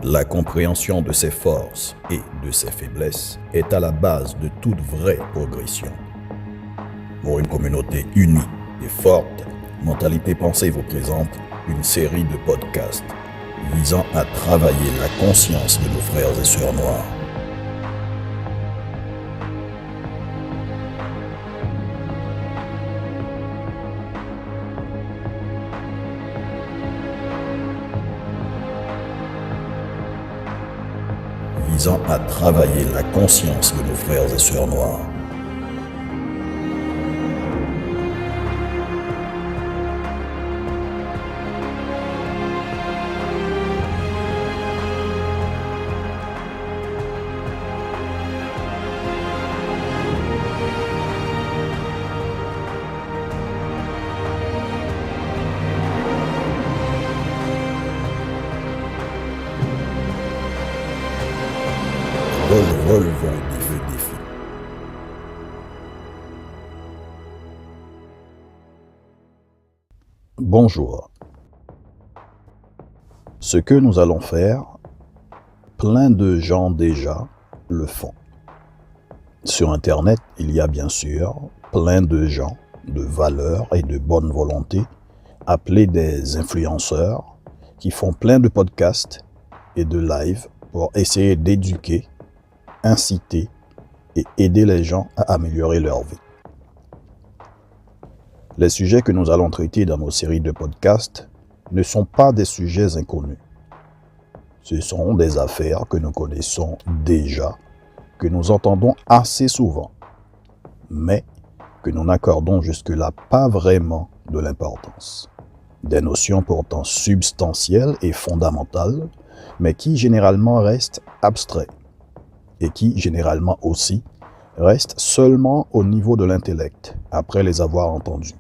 La compréhension de ses forces et de ses faiblesses est à la base de toute vraie progression. Pour une communauté unie et forte, Mentalité Pensée vous présente une série de podcasts visant à travailler la conscience de nos frères et sœurs noirs. Visant à travailler la conscience de nos frères et sœurs noirs. Relevons le défi. Bonjour. Ce que nous allons faire, plein de gens déjà le font. Sur Internet, il y a bien sûr plein de gens de valeur et de bonne volonté, appelés des influenceurs, qui font plein de podcasts et de lives pour essayer d'éduquer, inciter et aider les gens à améliorer leur vie. Les sujets que nous allons traiter dans nos séries de podcasts ne sont pas des sujets inconnus. Ce sont des affaires que nous connaissons déjà, que nous entendons assez souvent, mais que nous n'accordons jusque-là pas vraiment de l'importance. Des notions pourtant substantielles et fondamentales, mais qui généralement restent abstraites et qui généralement aussi restent seulement au niveau de l'intellect après les avoir entendus.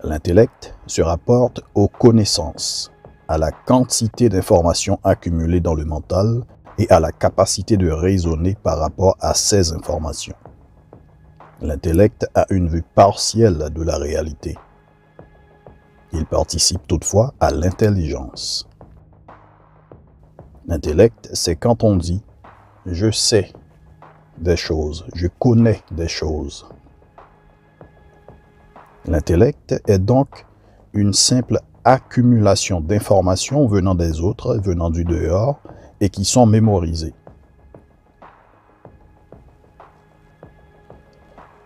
L'intellect se rapporte aux connaissances, à la quantité d'informations accumulées dans le mental et à la capacité de raisonner par rapport à ces informations. L'intellect a une vue partielle de la réalité. Il participe toutefois à l'intelligence. L'intellect, c'est quand on dit « je sais des choses, je connais des choses ». L'intellect est donc une simple accumulation d'informations venant des autres, venant du dehors, et qui sont mémorisées.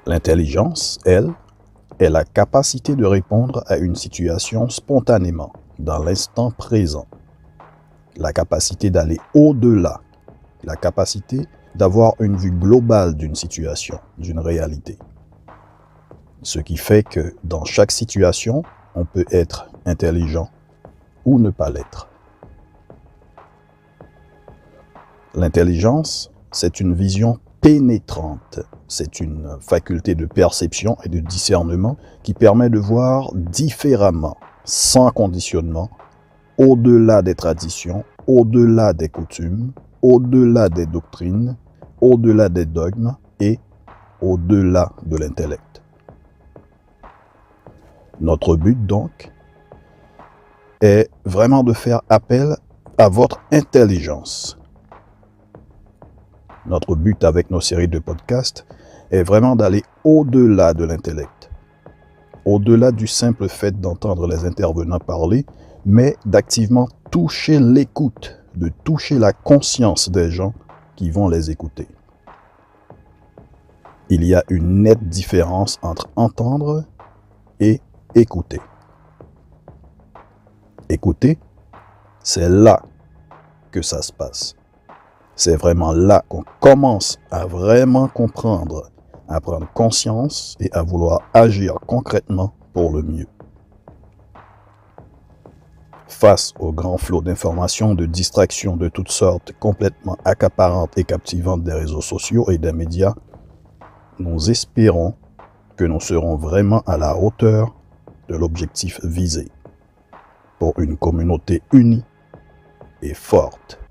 L'intelligence, elle, est la capacité de répondre à une situation spontanément, dans l'instant présent. La capacité d'aller au-delà, la capacité d'avoir une vue globale d'une situation, d'une réalité. Ce qui fait que dans chaque situation, on peut être intelligent ou ne pas l'être. L'intelligence, c'est une vision pénétrante. C'est une faculté de perception et de discernement qui permet de voir différemment, sans conditionnement, au-delà des traditions, au-delà des coutumes, au-delà des doctrines, au-delà des dogmes et au-delà de l'intellect. Notre but donc est vraiment de faire appel à votre intelligence. Notre but avec nos séries de podcasts est vraiment d'aller au-delà de l'intellect, au-delà du simple fait d'entendre les intervenants parler, mais d'activement toucher l'écoute, de toucher la conscience des gens qui vont les écouter. Il y a une nette différence entre entendre et écouter. Écouter, c'est là que ça se passe. C'est vraiment là qu'on commence à vraiment comprendre, à prendre conscience et à vouloir agir concrètement pour le mieux. Face au grand flot d'informations, de distractions de toutes sortes, complètement accaparantes et captivantes des réseaux sociaux et des médias, nous espérons que nous serons vraiment à la hauteur de l'objectif visé pour une communauté unie et forte.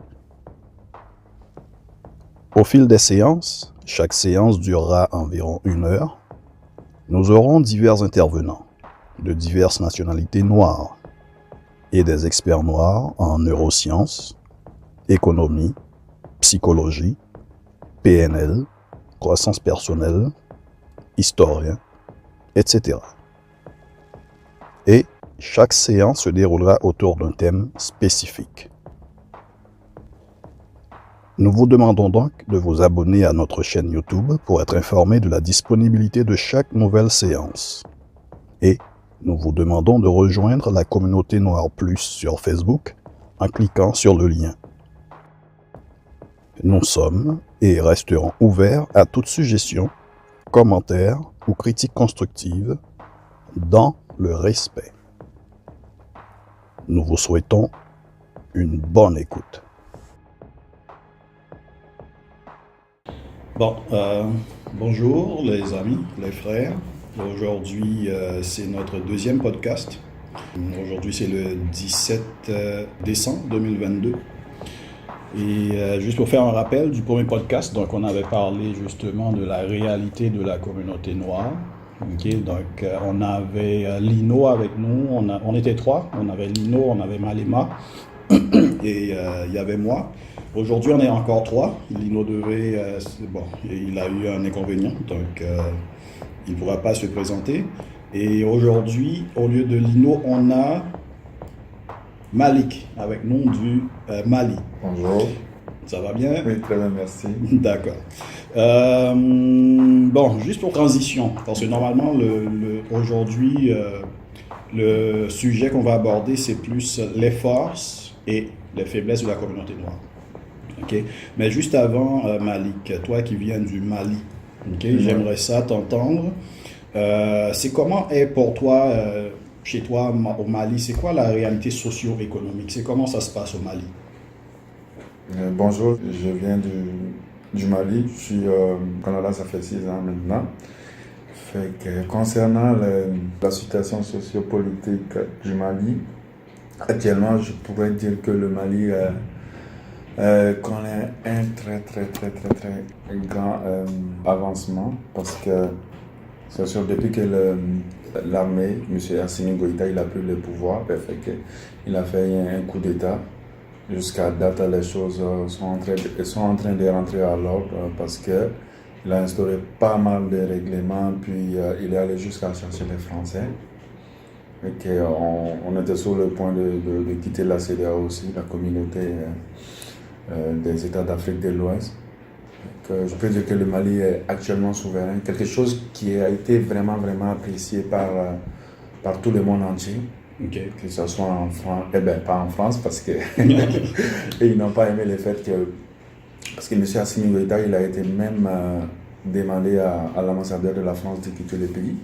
Au fil des séances, chaque séance durera environ 1 heure, nous aurons divers intervenants de diverses nationalités noires et des experts noirs en neurosciences, économie, psychologie, PNL, croissance personnelle, historiens, etc. Et chaque séance se déroulera autour d'un thème spécifique. Nous vous demandons donc de vous abonner à notre chaîne YouTube pour être informé de la disponibilité de chaque nouvelle séance. Et nous vous demandons de rejoindre la communauté Noir Plus sur Facebook en cliquant sur le lien. Nous sommes et resterons ouverts à toute suggestion, commentaire ou critique constructive dans le respect. Nous vous souhaitons une bonne écoute. Bonjour les amis, les frères. Aujourd'hui, c'est notre deuxième podcast. Aujourd'hui, c'est le 17 décembre 2022. Et juste pour faire un rappel du premier podcast, donc on avait parlé justement de la réalité de la communauté noire. Okay, donc on avait Lino avec nous, on était trois, on avait Lino, on avait Malema et il y avait moi. Aujourd'hui on est encore trois, Lino devait, il a eu un inconvénient, donc il ne pourra pas se présenter. Et aujourd'hui, au lieu de Lino, on a Malik avec nous du Mali. Bonjour. Ça va bien? Oui, très bien, merci. D'accord. Juste pour transition, parce que normalement, aujourd'hui, le sujet qu'on va aborder, c'est plus les forces et les faiblesses de la communauté noire. Okay? Mais juste avant, Malik, toi qui viens du Mali, okay? J'aimerais ça t'entendre. C'est comment est pour toi, chez toi au Mali, c'est quoi la réalité socio-économique? C'est comment ça se passe au Mali? Bonjour, je viens du Mali, je suis au Canada, ça fait 6 ans maintenant. Fait que, concernant la situation sociopolitique du Mali, actuellement je pourrais dire que le Mali connaît un très grand avancement parce que c'est sûr, depuis que l'armée, M. Assimi Goïta, il a pris le pouvoir, il a fait un coup d'État. Jusqu'à date, les choses sont en train de rentrer à l'ordre parce qu'il a instauré pas mal de règlements, puis il est allé jusqu'à chercher les Français. On était sur le point de quitter la CEDEAO aussi, la communauté des États d'Afrique de l'Ouest. Je peux dire que le Mali est actuellement souverain, quelque chose qui a été vraiment apprécié par tout le monde entier. Okay. Que ce soit en France, pas en France parce que ils n'ont pas aimé le fait que, parce que M. Assimi Goïta, il a été même demandé à l'ambassadeur de la France de quitter le pays.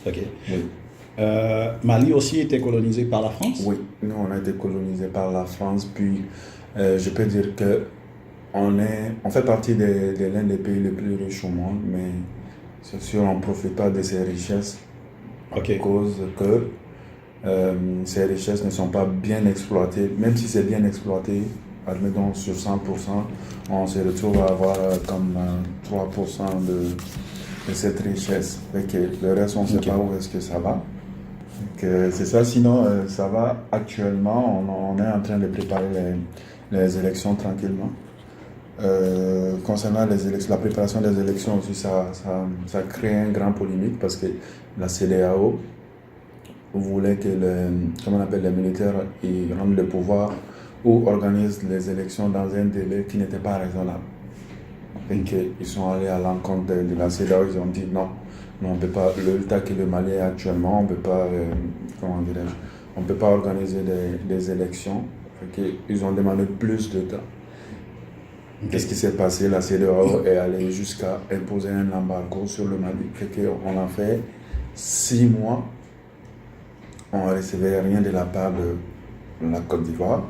Ok. Oui. Mali aussi était colonisé par la France? Oui, nous on a été colonisé par la France, puis je peux dire que on fait partie de l'un des pays les plus riches au monde, mais c'est sûr on ne profite pas de ces richesses à cause que ces richesses ne sont pas bien exploitées. Même si c'est bien exploité, admettons sur 100%, on se retrouve à avoir comme 3% de cette richesse. Le reste, on ne sait pas où est-ce que ça va. C'est ça, sinon ça va actuellement, on est en train de préparer les élections tranquillement. Concernant les élections, la préparation des élections aussi, ça crée un grand polémique parce que la CEDEAO voulait que les militaires ils rendent le pouvoir ou organisent les élections dans un délai qui n'était pas raisonnable. Ils sont allés à l'encontre de la CEDEAO, ils ont dit non, on peut pas, le temps que le Mali est actuellement, on ne peut pas, on peut pas organiser des élections. Ils ont demandé plus de temps. Qu'est-ce qui s'est passé? La CEDEAO est allée jusqu'à imposer un embargo sur le Mali. On a fait 6 mois. On ne recevait rien de la part de la Côte d'Ivoire.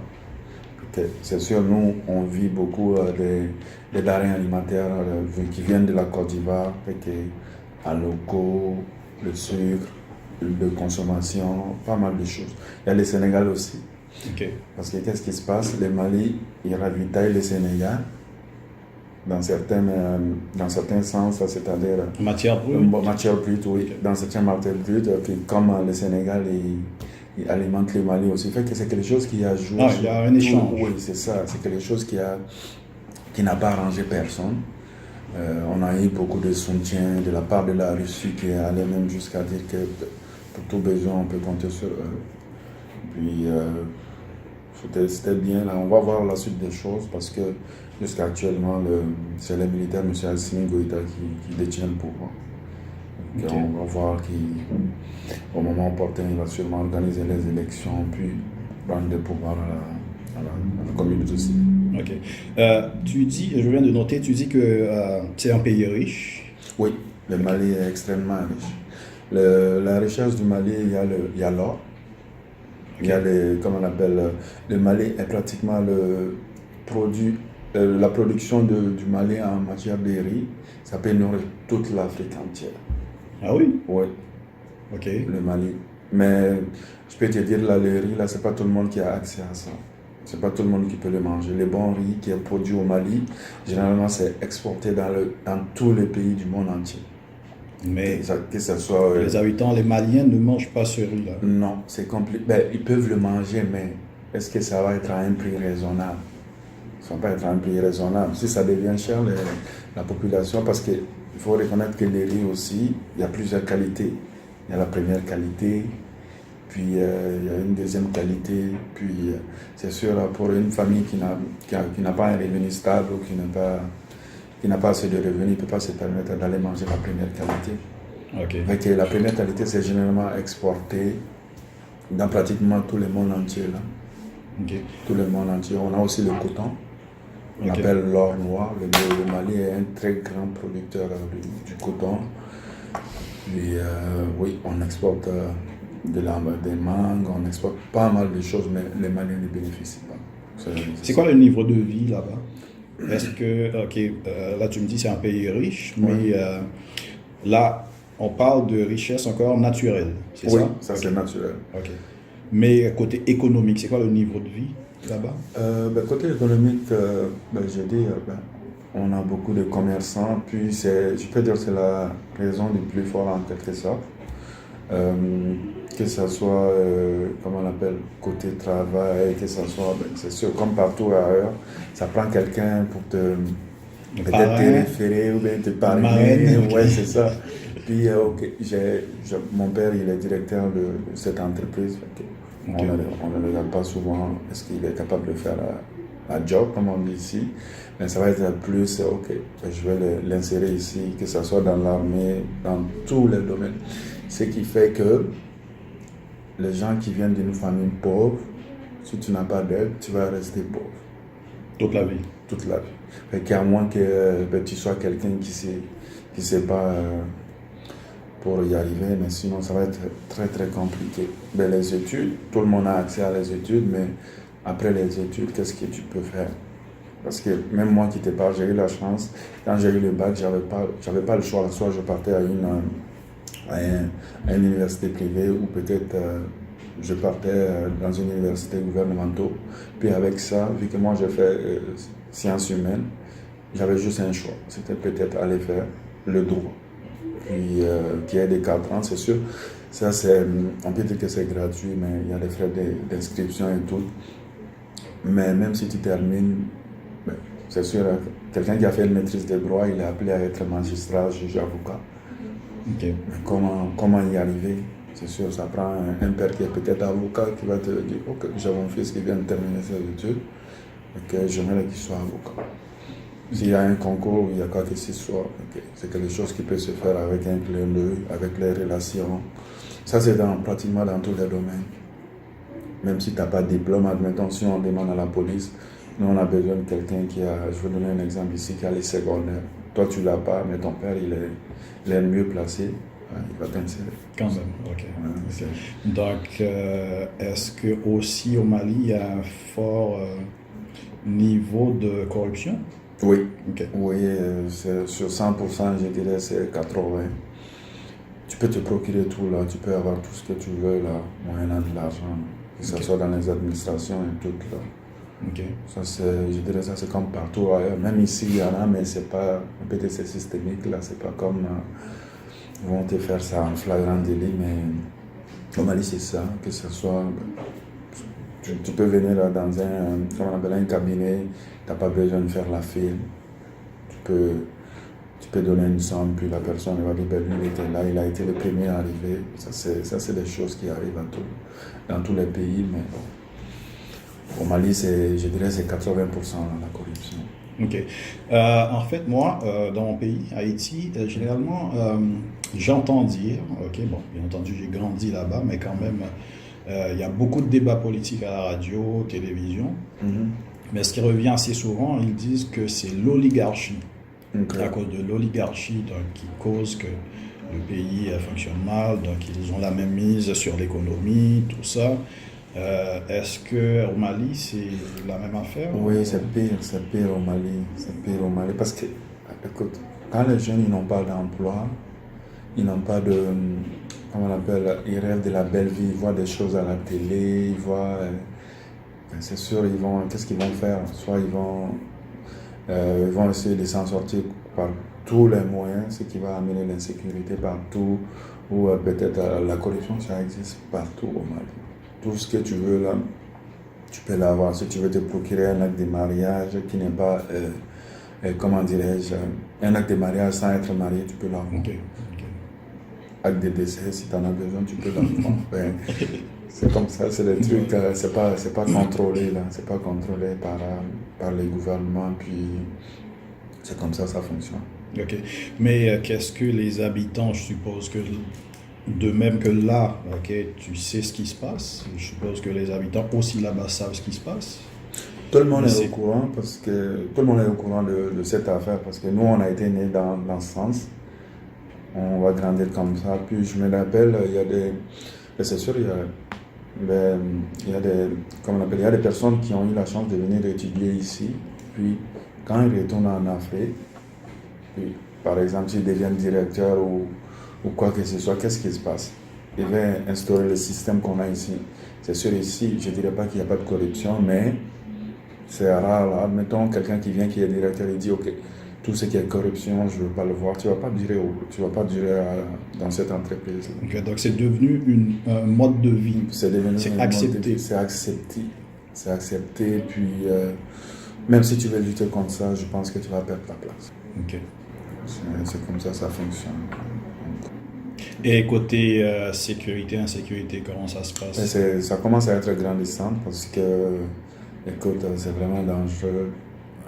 C'est sûr, nous, on vit beaucoup des denrées alimentaires qui viennent de la Côte d'Ivoire, à locaux, le sucre, de consommation, pas mal de choses. Il y a le Sénégal aussi. Parce que qu'est-ce qui se passe? Le Mali, il ravitaille le Sénégal dans certains sens, c'est-à-dire matière brute. Matière brute, oui. Dans certains matières brutes, comme le Sénégal ils alimentent le Mali aussi. Fait que c'est quelque chose qui a joué. Ah, il y a un échange. Oui, c'est ça. C'est quelque chose qui n'a pas arrangé personne. On a eu beaucoup de soutien de la part de la Russie qui est allé même jusqu'à dire que pour tout besoin, on peut compter sur eux. Puis, c'était bien. Là, on va voir la suite des choses parce que jusqu'à actuellement, c'est le militaire, M. Assimi Goïta, qui détient le pouvoir. Donc, Ok. on va voir qu'au moment opportun, il va sûrement organiser les élections, puis prendre le pouvoir à la communauté civile. Ok. Tu dis, je viens de noter, tu dis que c'est un pays riche. Oui, le Mali est extrêmement riche. La richesse du Mali, il y a l'or. Il y a comme on appelle, le Mali est pratiquement le produit, la production du Mali en matière de riz, ça peut nourrir toute l'Afrique entière. Ah oui? Oui, Ok. le Mali. Mais je peux te dire, là, le riz, là, c'est pas tout le monde qui a accès à ça. C'est pas tout le monde qui peut le manger. Le bon riz qui est produit au Mali, généralement, c'est exporté dans tous les pays du monde entier. Mais Que ce soit... les habitants, les Maliens ne mangent pas ce riz-là. Non, c'est compliqué. Ben, ils peuvent le manger, mais est-ce que ça va être à un prix raisonnable? Ça ne va pas être à un prix raisonnable. Si ça devient cher, la population, parce qu'il faut reconnaître que les riz aussi, il y a plusieurs qualités. Il y a la première qualité, puis il y a une deuxième qualité, puis c'est sûr, pour une famille qui n'a pas un revenu stable ou qui n'a pas assez de revenus, il ne peut pas se permettre d'aller manger la première qualité. Ok. Fait que la première qualité, c'est généralement exporté dans pratiquement tout le monde entier. Là. Ok. Tout le monde entier. On a aussi le coton. On Ok. appelle l'or noir. Le Mali est un très grand producteur du coton. Puis oui, on exporte des mangues, on exporte pas mal de choses, mais les Maliens ne bénéficient pas. C'est quoi le niveau de vie là-bas? Est-ce que, ok, là tu me dis c'est un pays riche, mais là on parle de richesse encore naturelle, c'est Oui, ça? ça c'est naturel. Ok. Mais côté économique, c'est quoi le niveau de vie là-bas? Côté économique, je dis, on a beaucoup de commerçants, puis je peux dire que c'est la raison du plus fort en quelque sorte. Que ce soit, comment on appelle, côté travail, que ce soit, c'est sûr, comme partout ailleurs, ça prend quelqu'un pour peut-être te référer ou bien te parrainer. Okay. Ouais, c'est ça. Puis, mon père, il est directeur de cette entreprise. On ne le regarde pas souvent. Est-ce qu'il est capable de faire un job, comme on dit ici? Mais ça va être plus, je vais l'insérer ici, que ce soit dans l'armée, dans tous les domaines. Ce qui fait que les gens qui viennent d'une famille pauvre, si tu n'as pas d'aide, tu vas rester pauvre. Toute la vie. Toute la vie. Fait qu'à moins que tu sois quelqu'un qui sait pas pour y arriver, mais sinon ça va être très très compliqué. Ben, les études, tout le monde a accès à les études, mais après les études, qu'est-ce que tu peux faire? Parce que même moi qui te parle, j'ai eu la chance, quand j'ai eu le bac, j'avais pas le choix. Soit je partais à une université privée ou peut-être je partais dans une université gouvernementale. Puis avec ça, vu que moi j'ai fait sciences humaines, j'avais juste un choix. C'était peut-être aller faire le droit. Puis qui est de 4 ans, c'est sûr. Ça, on peut dire que c'est gratuit, mais il y a des frais d'inscription et tout. Mais même si tu termines, c'est sûr, quelqu'un qui a fait une maîtrise de droit, il est appelé à être magistrat, juge, avocat. Okay. Mais comment y arriver? C'est sûr, ça prend un père qui est peut-être avocat qui va te dire, ok, j'ai mon fils qui vient de terminer ses études et que j'aimerais qu'il soit avocat. S'il y a un concours, il y a quoi que ce soit, c'est quelque chose qui peut se faire avec un clin d'œil, avec les relations. Ça, c'est pratiquement dans tous les domaines. Même si tu n'as pas de diplôme, admettons, si on demande à la police, nous, on a besoin de quelqu'un qui a, je vais donner un exemple ici, qui a les secondaires. Toi, tu ne l'as pas, mais ton père, il est le mieux placé. Il va t'insérer. Quand même, ok. Okay. Donc, est-ce que aussi au Mali, il y a un fort niveau de corruption? Oui. Okay. Oui, sur 100%, je dirais c'est 80%. Tu peux te procurer tout là, tu peux avoir tout ce que tu veux là, moyennant de l'argent, que ce soit dans les administrations et tout là. Okay. Ça, je dirais ça, c'est comme partout ailleurs. Même ici, il y en a, mais c'est pas, peut-être c'est systémique là, c'est pas comme ils vont te faire ça en flagrant délit, mais Au Mali, c'est ça, que ce soit... Tu peux venir là dans comment on appelle, un cabinet, tu n'as pas besoin de faire la file. Tu peux donner une somme, puis la personne va dire, ben, lui, il était là, il a été le premier à arriver. Ça, c'est des choses qui arrivent dans tous les pays, mais bon. Au Mali, je dirais c'est 80% la corruption. Ok. En fait, moi, dans mon pays, Haïti, généralement, j'entends dire, ok, bon, bien entendu, j'ai grandi là-bas, mais quand même, il y a beaucoup de débats politiques à la radio, télévision. Mais ce qui revient assez souvent, ils disent que c'est l'oligarchie. Okay. À cause de l'oligarchie qui cause que le pays fonctionne mal, donc ils ont la même mise sur l'économie, tout ça. Est-ce qu'au Mali, c'est la même affaire? Oui, c'est pire au Mali. C'est pire au Mali. Parce que, écoute, quand les jeunes ils n'ont pas d'emploi, ils n'ont pas de... Comment on appelle? Ils rêvent de la belle vie, ils voient des choses à la télé, ils voient... c'est sûr, qu'est-ce qu'ils vont faire? Soit ils vont essayer de s'en sortir par tous les moyens, ce qui va amener l'insécurité partout, ou peut-être la corruption, ça existe partout au Mali. Tout ce que tu veux là, tu peux l'avoir. Si tu veux te procurer un acte de mariage qui n'est pas, comment dirais-je, un acte de mariage sans être marié, tu peux l'avoir. Okay. Acte de décès, si tu en as besoin, tu peux l'avoir. C'est comme ça, c'est des trucs, c'est pas contrôlé là, c'est pas contrôlé par les gouvernements, puis c'est comme ça fonctionne. Ok, mais qu'est-ce que les habitants, je suppose que de même que là, ok, tu sais ce qui se passe, je suppose que les habitants aussi là-bas savent ce qui se passe. Tout le monde est au courant de cette affaire parce que nous on a été nés dans ce sens, on va grandir comme ça. Puis je me rappelle, c'est sûr, il y a des personnes qui ont eu la chance de venir étudier ici, puis quand ils retournent en Afrique, puis, par exemple s'ils deviennent directeurs ou quoi que ce soit, qu'est-ce qui se passe? Ils vont instaurer le système qu'on a ici. C'est sûr, ici, je ne dirais pas qu'il n'y a pas de corruption, mais c'est rare. Là. Admettons, quelqu'un qui vient, qui est directeur, il dit, OK, tout ce qui est corruption, je ne veux pas le voir. Tu ne vas pas durer dans cette entreprise. Okay, donc, c'est devenu un mode de vie. C'est accepté. C'est accepté. Puis, même si tu veux lutter contre ça, je pense que tu vas perdre ta place. Okay. C'est comme ça fonctionne. Et côté sécurité, insécurité, comment ça se passe? Ça commence à être grandissant parce que, écoute, c'est vraiment dangereux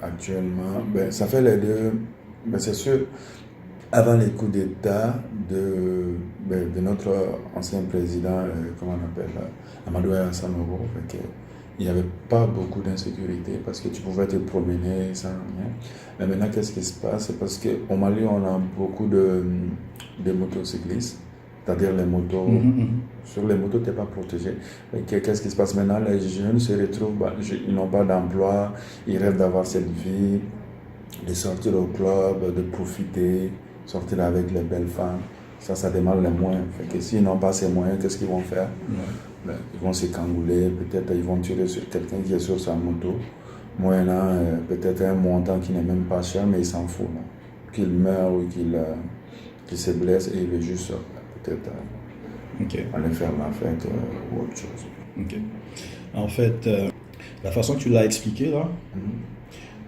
actuellement. Ça fait les deux. C'est sûr, avant les coups d'État de notre ancien président, comment on appelle, Amadou Hassan Ogo, il n'y avait pas beaucoup d'insécurité parce que tu pouvais te promener sans rien. Mais maintenant, qu'est-ce qui se passe? C'est parce qu'au Mali, on a beaucoup de motocyclistes, c'est-à-dire les motos. Sur les motos, tu n'es pas protégé. Qu'est-ce qui se passe maintenant? Les jeunes se retrouvent, ils n'ont pas d'emploi, ils rêvent d'avoir cette vie, de sortir au club, de profiter, sortir avec les belles femmes. Ça demande les moyens. S'ils n'ont pas ces moyens, qu'est-ce qu'ils vont faire? Ils vont se cangouler, peut-être ils vont tirer sur quelqu'un qui est sur sa moto, moyennant peut-être un montant qui n'est même pas cher, mais il s'en fout. Qu'il meure ou qu'il se blesse et il veut juste peut-être aller faire la fête ou autre chose. Okay. En fait, la façon que tu l'as expliqué là,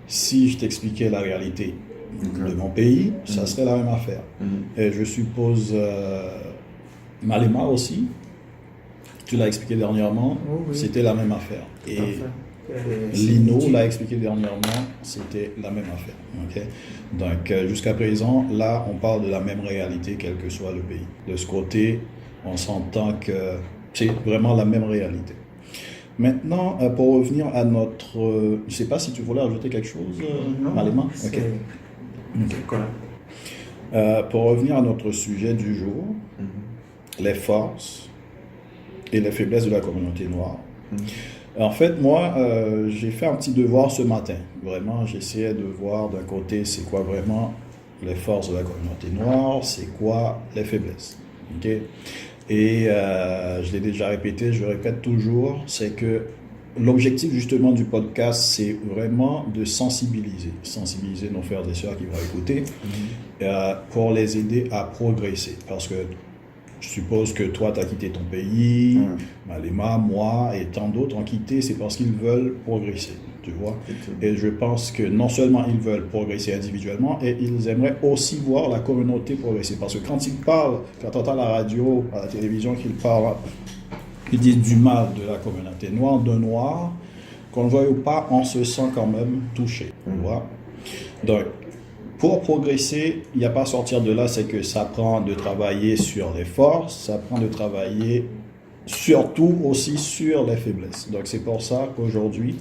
si je t'expliquais la réalité de mon pays, ça serait la même affaire. Et je suppose Malema aussi, tu l'as expliqué dernièrement, c'était la même affaire. Et Lino l'a expliqué dernièrement, c'était la même affaire. Okay? Donc jusqu'à présent, là, on parle de la même réalité, quel que soit le pays. De ce côté, on s'entend que c'est vraiment la même réalité. Maintenant, pour revenir à notre... je ne sais pas si tu voulais ajouter quelque chose, Malema? Okay. Pour revenir à notre sujet du jour, les forces et les faiblesses de la communauté noire. En fait, moi, j'ai fait un petit devoir ce matin. Vraiment, j'essayais de voir d'un côté, c'est quoi vraiment les forces de la communauté noire, c'est quoi les faiblesses. Okay? Et je l'ai déjà répété, je le répète toujours, c'est que l'objectif justement du podcast, c'est vraiment de sensibiliser nos frères et sœurs qui vont écouter pour les aider à progresser. Parce que Je suppose que toi, tu as quitté ton pays, Malema, moi et tant d'autres ont quitté, c'est parce qu'ils veulent progresser, tu vois. Et je pense que non seulement ils veulent progresser individuellement, et ils aimeraient aussi voir la communauté progresser. Parce que quand ils parlent, quand tu entends la radio, à la télévision qu'ils parlent, ils disent du mal de la communauté noire, de noirs, qu'on le veuille ou pas, on se sent quand même touché, tu vois. Donc, pour progresser, il n'y a pas à sortir de là, c'est que ça prend de travailler sur les forces, ça prend de travailler surtout aussi sur les faiblesses. Donc c'est pour ça qu'aujourd'hui,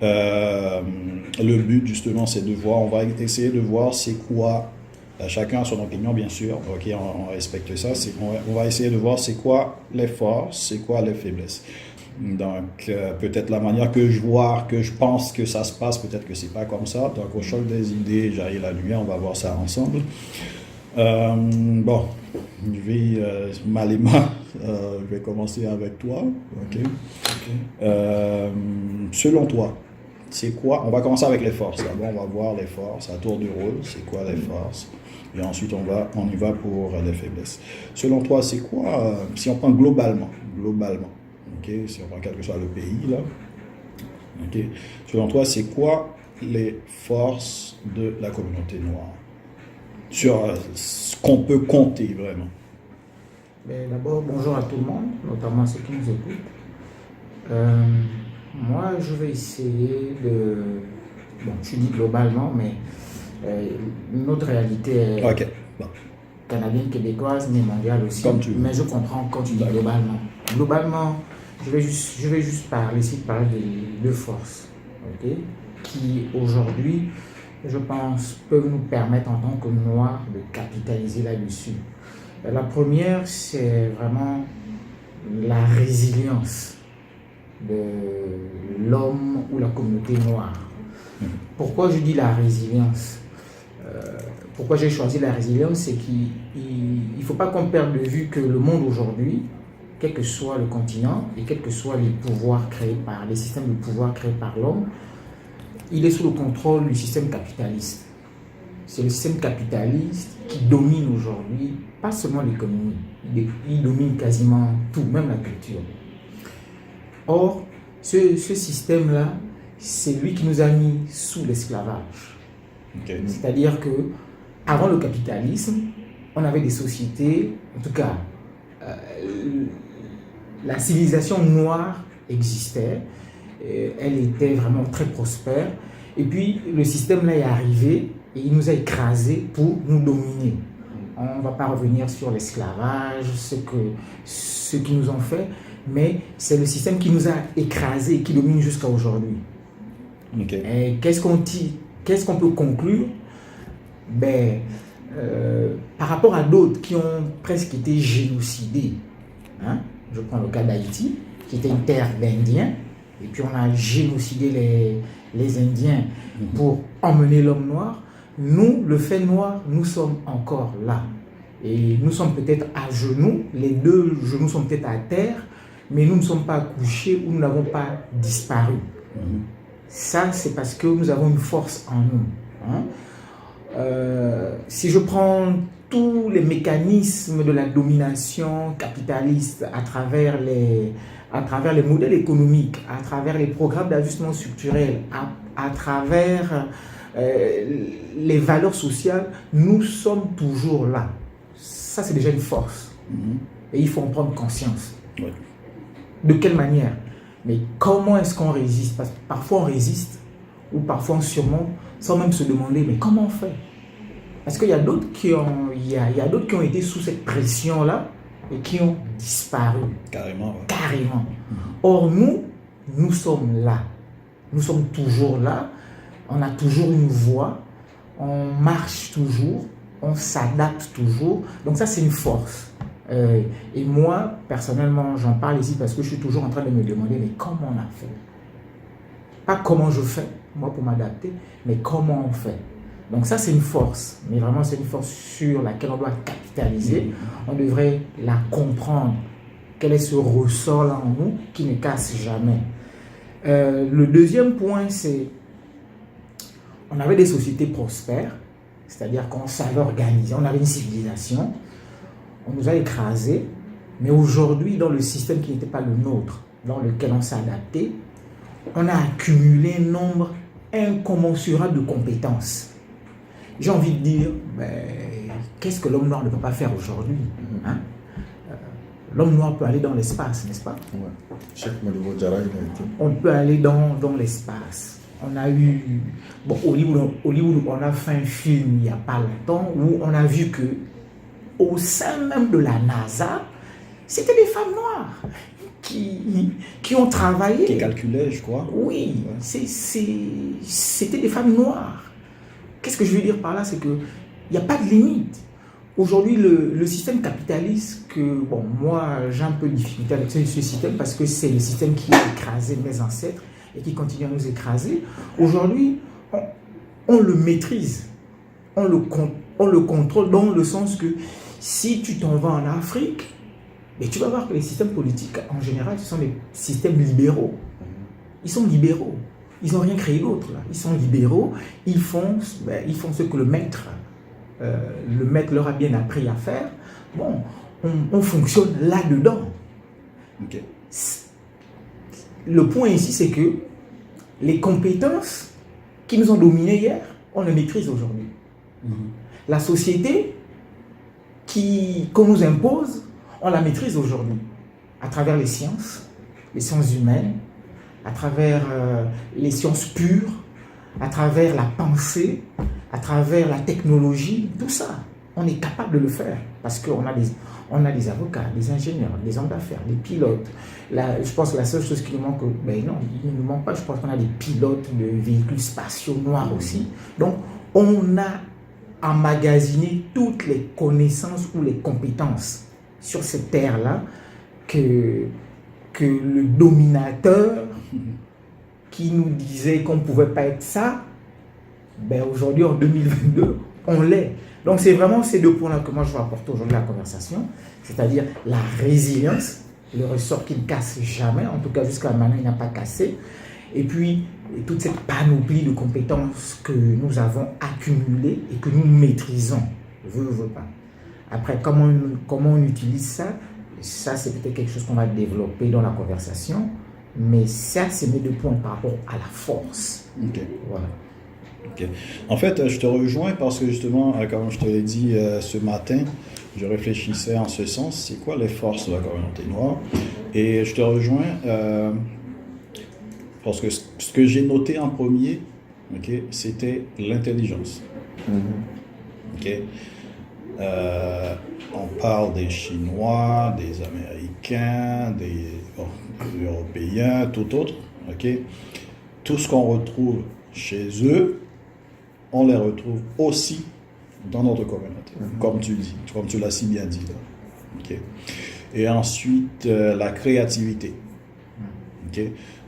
le but justement c'est de voir, on va essayer de voir c'est quoi, chacun a son opinion bien sûr, ok, on respecte ça, on va essayer de voir c'est quoi les forces, c'est quoi les faiblesses. Donc, peut-être la manière que je vois, que je pense que ça se passe, peut-être que c'est pas comme ça. Donc, au choc des idées, j'arrive la lumière, on va voir ça ensemble. Bon, je vais, Malema, je vais commencer avec toi. Okay. Selon toi, c'est quoi? On va commencer avec les forces. D'abord, on va voir les forces à tour de rôle. C'est quoi les forces? Et ensuite, on y va pour les faiblesses. Selon toi, c'est quoi, si on prend globalement, okay, si on prend quel que soit le pays, là, okay, selon toi, c'est quoi les forces de la communauté noire? Sur ce qu'on peut compter vraiment. D'abord, bonjour à tout le monde, notamment ceux qui nous écoutent. Moi, je vais essayer de... Bon, je dis globalement, mais notre réalité est canadienne, québécoise, mais mondiale aussi. Mais je comprends quand tu dis globalement. Globalement, je vais juste parler de forces, okay, qui aujourd'hui, je pense, peuvent nous permettre en tant que Noirs de capitaliser là-dessus. La première, c'est vraiment la résilience de l'homme ou la communauté noire. Pourquoi je dis la résilience? Pourquoi j'ai choisi la résilience? C'est qu'il ne faut pas qu'on perde de vue que le monde aujourd'hui, quel que soit le continent et quels que soient les systèmes de pouvoir créés par l'homme, il est sous le contrôle du système capitaliste. C'est le système capitaliste qui domine aujourd'hui, pas seulement l'économie, il domine quasiment tout, même la culture. Or, ce système-là, c'est lui qui nous a mis sous l'esclavage. Okay. C'est-à-dire que avant le capitalisme, on avait des sociétés, en tout cas, la civilisation noire existait, elle était vraiment très prospère, et puis le système là est arrivé et il nous a écrasés pour nous dominer. On ne va pas revenir sur l'esclavage, ce qu'ils nous ont fait, mais c'est le système qui nous a écrasés et qui domine jusqu'à aujourd'hui. Okay. Et qu'est-ce qu'on peut conclure? Par rapport à d'autres qui ont presque été génocidés, hein? Je prends le cas d'Haïti, qui était une terre d'Indiens, et puis on a génocidé les Indiens pour emmener l'homme noir. Nous, le fait noir, nous sommes encore là. Et nous sommes peut-être à genoux, les deux genoux sont peut-être à terre, mais nous ne sommes pas couchés ou nous n'avons pas disparu. Ça, c'est parce que nous avons une force en nous. Hein? Si je prends tous les mécanismes de la domination capitaliste à travers les modèles économiques, à travers les programmes d'ajustement structurel, à travers les valeurs sociales, nous sommes toujours là. Ça, c'est déjà une force. Et il faut en prendre conscience. Ouais. De quelle manière? Mais comment est-ce qu'on résiste? Parce que parfois on résiste, ou parfois on surmonte, sans même se demander, mais comment on fait? Parce qu'il y a d'autres qui ont été sous cette pression-là et qui ont disparu. Carrément. Ouais. Carrément. Or, nous sommes là. Nous sommes toujours là. On a toujours une voix. On marche toujours. On s'adapte toujours. Donc ça, c'est une force. Et moi, personnellement, j'en parle ici parce que je suis toujours en train de me demander, mais comment on a fait? Pas comment je fais, moi, pour m'adapter, mais comment on fait? Donc ça, c'est une force, mais vraiment, c'est une force sur laquelle on doit capitaliser. On devrait la comprendre. Quel est ce ressort-là en nous qui ne casse jamais? Le deuxième point, c'est on avait des sociétés prospères, c'est-à-dire qu'on savait organiser, on avait une civilisation. On nous a écrasés, mais aujourd'hui, dans le système qui n'était pas le nôtre, dans lequel on s'est adapté, on a accumulé un nombre incommensurable de compétences. J'ai envie de dire, qu'est-ce que l'homme noir ne peut pas faire aujourd'hui, hein? L'homme noir peut aller dans l'espace, n'est-ce pas? On peut aller dans l'espace. On a eu... Bon, Hollywood, on a fait un film il n'y a pas longtemps où on a vu que au sein même de la NASA, c'était des femmes noires qui ont travaillé. Qui calculaient, je crois. Oui, c'était des femmes noires. Qu'est-ce que je veux dire par là? C'est qu'il n'y a pas de limite. Aujourd'hui, le système capitaliste, moi j'ai un peu de difficulté avec ce système parce que c'est le système qui a écrasé mes ancêtres et qui continue à nous écraser. Aujourd'hui, on le maîtrise, on le contrôle dans le sens que si tu t'en vas en Afrique, mais tu vas voir que les systèmes politiques, en général, ce sont des systèmes libéraux. Ils sont libéraux. Ils n'ont rien créé d'autre. Ils sont libéraux. Ils font ce que le maître leur a bien appris à faire. Bon, on fonctionne là-dedans. Okay. Le point ici, c'est que les compétences qui nous ont dominés hier, on les maîtrise aujourd'hui. La société qu'on nous impose, on la maîtrise aujourd'hui à travers les sciences humaines, à travers les sciences pures, à travers la pensée, à travers la technologie, tout ça. On est capable de le faire parce qu'on a des avocats, des ingénieurs, des hommes d'affaires, des pilotes. Je pense que la seule chose qui nous manque, non, il ne nous manque pas, je pense qu'on a des pilotes de véhicules spatiaux noirs aussi. Donc, on a emmagasiner toutes les connaissances ou les compétences sur cette terre-là que le dominateur qui nous disait qu'on ne pouvait pas être ça, aujourd'hui en 2022, on l'est. Donc c'est vraiment ces deux points-là que moi je veux apporter aujourd'hui à la conversation, c'est-à-dire la résilience, le ressort qui ne casse jamais, en tout cas jusqu'à maintenant il n'a pas cassé, et puis toute cette panoplie de compétences que nous avons accumulées et que nous maîtrisons, veut pas. Après, comment on utilise ça c'est peut-être quelque chose qu'on va développer dans la conversation, mais ça c'est mes deux points par rapport à la force. Ok. Voilà. Okay. En fait, je te rejoins parce que justement, comme je te l'ai dit ce matin, je réfléchissais en ce sens, c'est quoi les forces de la communauté noire? Et je te rejoins parce que ce que j'ai noté en premier, c'était l'intelligence. Okay. On parle des Chinois, des Américains, des Européens, tout autre. Tout ce qu'on retrouve chez eux, on les retrouve aussi dans notre communauté, comme tu dis, comme tu l'as si bien dit. Là. Et ensuite, la créativité.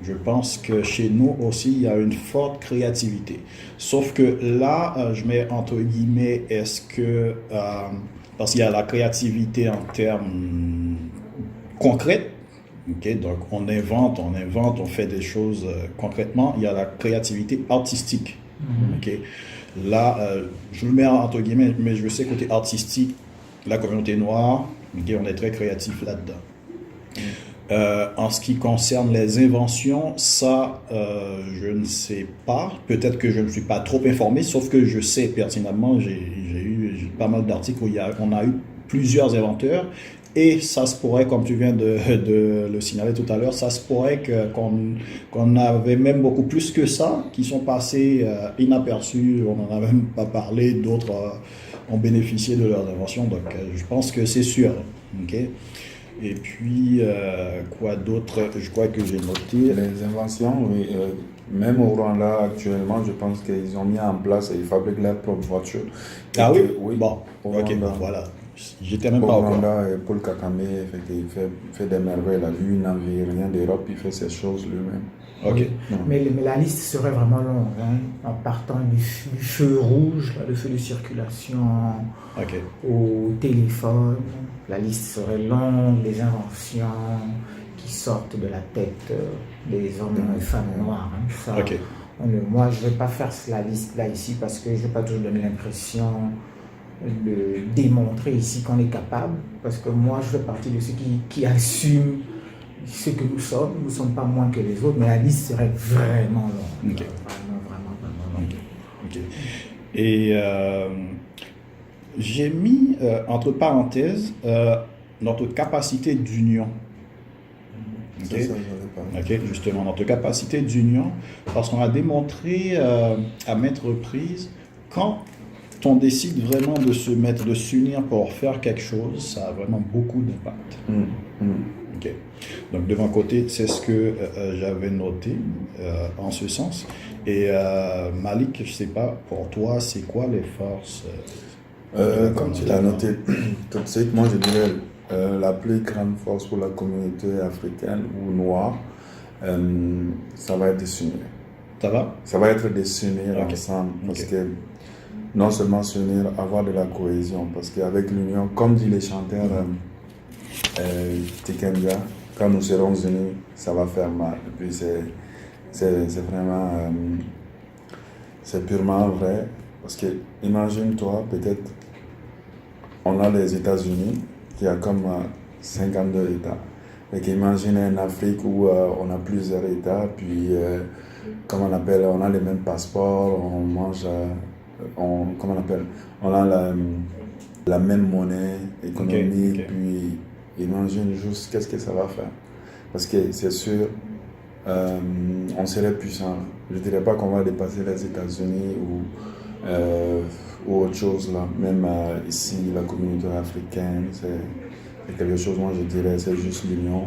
Je pense que chez nous aussi, il y a une forte créativité. Sauf que là, je mets entre guillemets, est-ce que... parce qu'il y a la créativité en termes concrets. Donc, on invente, on fait des choses concrètement. Il y a la créativité artistique. Là, je le mets entre guillemets, mais je sais côté artistique, la communauté noire, on est très créatif là-dedans. En ce qui concerne les inventions, ça, je ne sais pas. Peut-être que je ne suis pas trop informé, sauf que je sais pertinemment, j'ai eu pas mal d'articles où on a eu plusieurs inventeurs. Et ça se pourrait, comme tu viens de le signaler tout à l'heure, ça se pourrait qu'on avait même beaucoup plus que ça, qui sont passés inaperçus, on n'en a même pas parlé, d'autres ont bénéficié de leurs inventions, donc je pense que c'est sûr. Et puis, quoi d'autre, je crois que j'ai noté. Les inventions, oui, même au Rwanda actuellement, je pense qu'ils ont mis en place, ils fabriquent leur propre voiture. Ah oui? Oui. Bon, voilà. J'étais même pas au courant. Paul Kagame, il fait des merveilles. Il a vu une envie, rien d'Europe, il fait ces choses lui-même. Ok. Mais la liste serait vraiment longue, en partant du feu rouge, le feu de circulation, au téléphone. La liste serait longue, les inventions qui sortent de la tête des hommes et femmes noirs. Moi, je ne vais pas faire la liste là ici parce que je ne vais pas toujours donner l'impression de démontrer ici qu'on est capable, parce que moi je fais partie de ceux qui assument ce que nous sommes. Nous ne sommes pas moins que les autres, mais la liste serait vraiment longue. Okay. Vraiment longue. Okay. Et j'ai mis entre parenthèses notre capacité d'union. Okay. Ok, justement, notre capacité d'union, parce qu'on a démontré à maintes reprises, quand on décide vraiment de s'unir pour faire quelque chose, ça a vraiment beaucoup d'impact. Ok. Donc de mon côté, c'est ce que j'avais noté en ce sens. Et Malik, je ne sais pas, pour toi, c'est quoi les forces comme tu l'as noté tout de suite, moi je dirais la plus grande force pour la communauté africaine ou noire, ça va être de s'unir. Ça va être de s'unir ensemble, parce que non seulement s'unir, avoir de la cohésion, parce qu'avec l'union, comme dit les chanteurs Tikendia, quand nous serons unis, ça va faire mal. Et puis c'est vraiment, c'est purement vrai, parce que imagine-toi, peut-être, on a les États-Unis, qui a comme 52 États. Et imagine en Afrique où on a plusieurs États, puis comme on appelle, on a les mêmes passeports, on mange, on a la même monnaie économique, puis imagine juste qu'est-ce que ça va faire. Parce que c'est sûr, on serait puissant. Je ne dirais pas qu'on va dépasser les États-Unis ou autre chose là. Même ici, la communauté africaine, c'est quelque chose, moi je dirais, c'est juste l'union.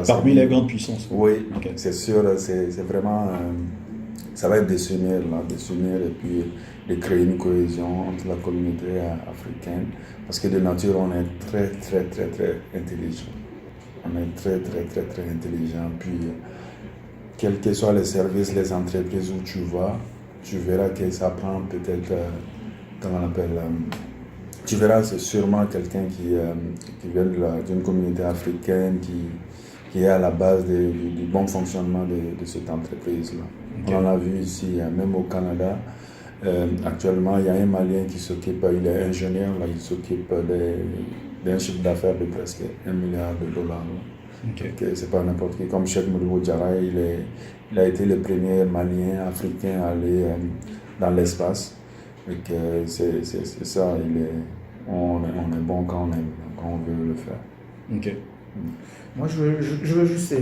Parmi les grandes puissances. Oui, c'est sûr, c'est vraiment, ça va être de s'unir et puis de créer une cohésion entre la communauté africaine. Parce que de nature, on est très, très, très, très intelligent. On est très, très, très, très intelligent. Puis, quels que soient les services, les entreprises où tu vas, tu verras que ça prend peut-être, comment on appelle, tu verras, c'est sûrement quelqu'un qui vient d'une communauté africaine, qui est à la base du bon fonctionnement de cette entreprise-là. Okay. On en a vu ici, même au Canada. Actuellement, il y a un Malien qui s'occupe, il est ingénieur, là, il s'occupe d'un chiffre d'affaires de presque $1 milliard. Okay. C'est pas n'importe qui. Comme Cheikh Modibo Diarra, il a été le premier Malien africain à aller dans l'espace. Et que c'est ça, on est bon quand on veut le faire. Ok. Moi, je veux juste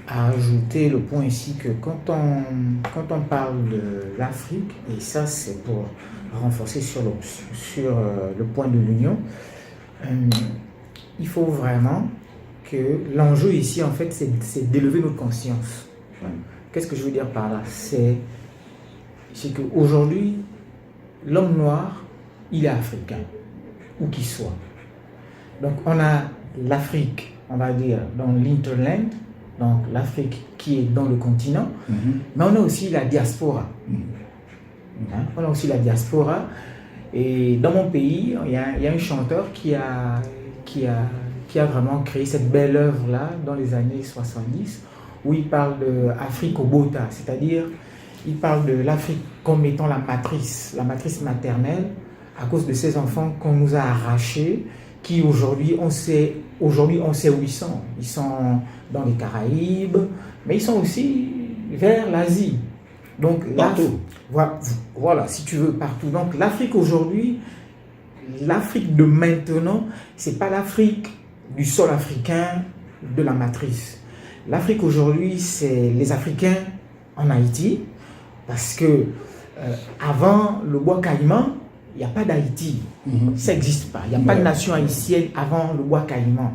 ajouter le point ici que quand on parle de l'Afrique, et ça c'est pour renforcer sur le point de l'union, il faut vraiment que l'enjeu ici, en fait, c'est d'élever notre conscience. Qu'est-ce que je veux dire par là? C'est qu'aujourd'hui, l'homme noir, il est africain, où qu'il soit. Donc on a l'Afrique, on va dire, dans l'interland, donc l'Afrique qui est dans le continent, mais on a aussi la diaspora. On a aussi la diaspora, et dans mon pays, il y a un chanteur qui a vraiment créé cette belle œuvre-là dans les années 70, où il parle d'Afrique au Bota, c'est-à-dire il parle de l'Afrique comme étant la matrice maternelle, à cause de ces enfants qu'on nous a arrachés, qui aujourd'hui on sait où ils sont. Ils sont dans les Caraïbes, mais ils sont aussi vers l'Asie. Donc partout. Voilà, si tu veux, partout. Donc l'Afrique aujourd'hui, l'Afrique de maintenant, c'est pas l'Afrique du sol africain de la matrice. L'Afrique aujourd'hui, c'est les Africains en Haïti, parce que avant le bois caïman, il n'y a pas d'Haïti, ça n'existe pas. Il n'y a pas de nation haïtienne avant le bois caïman.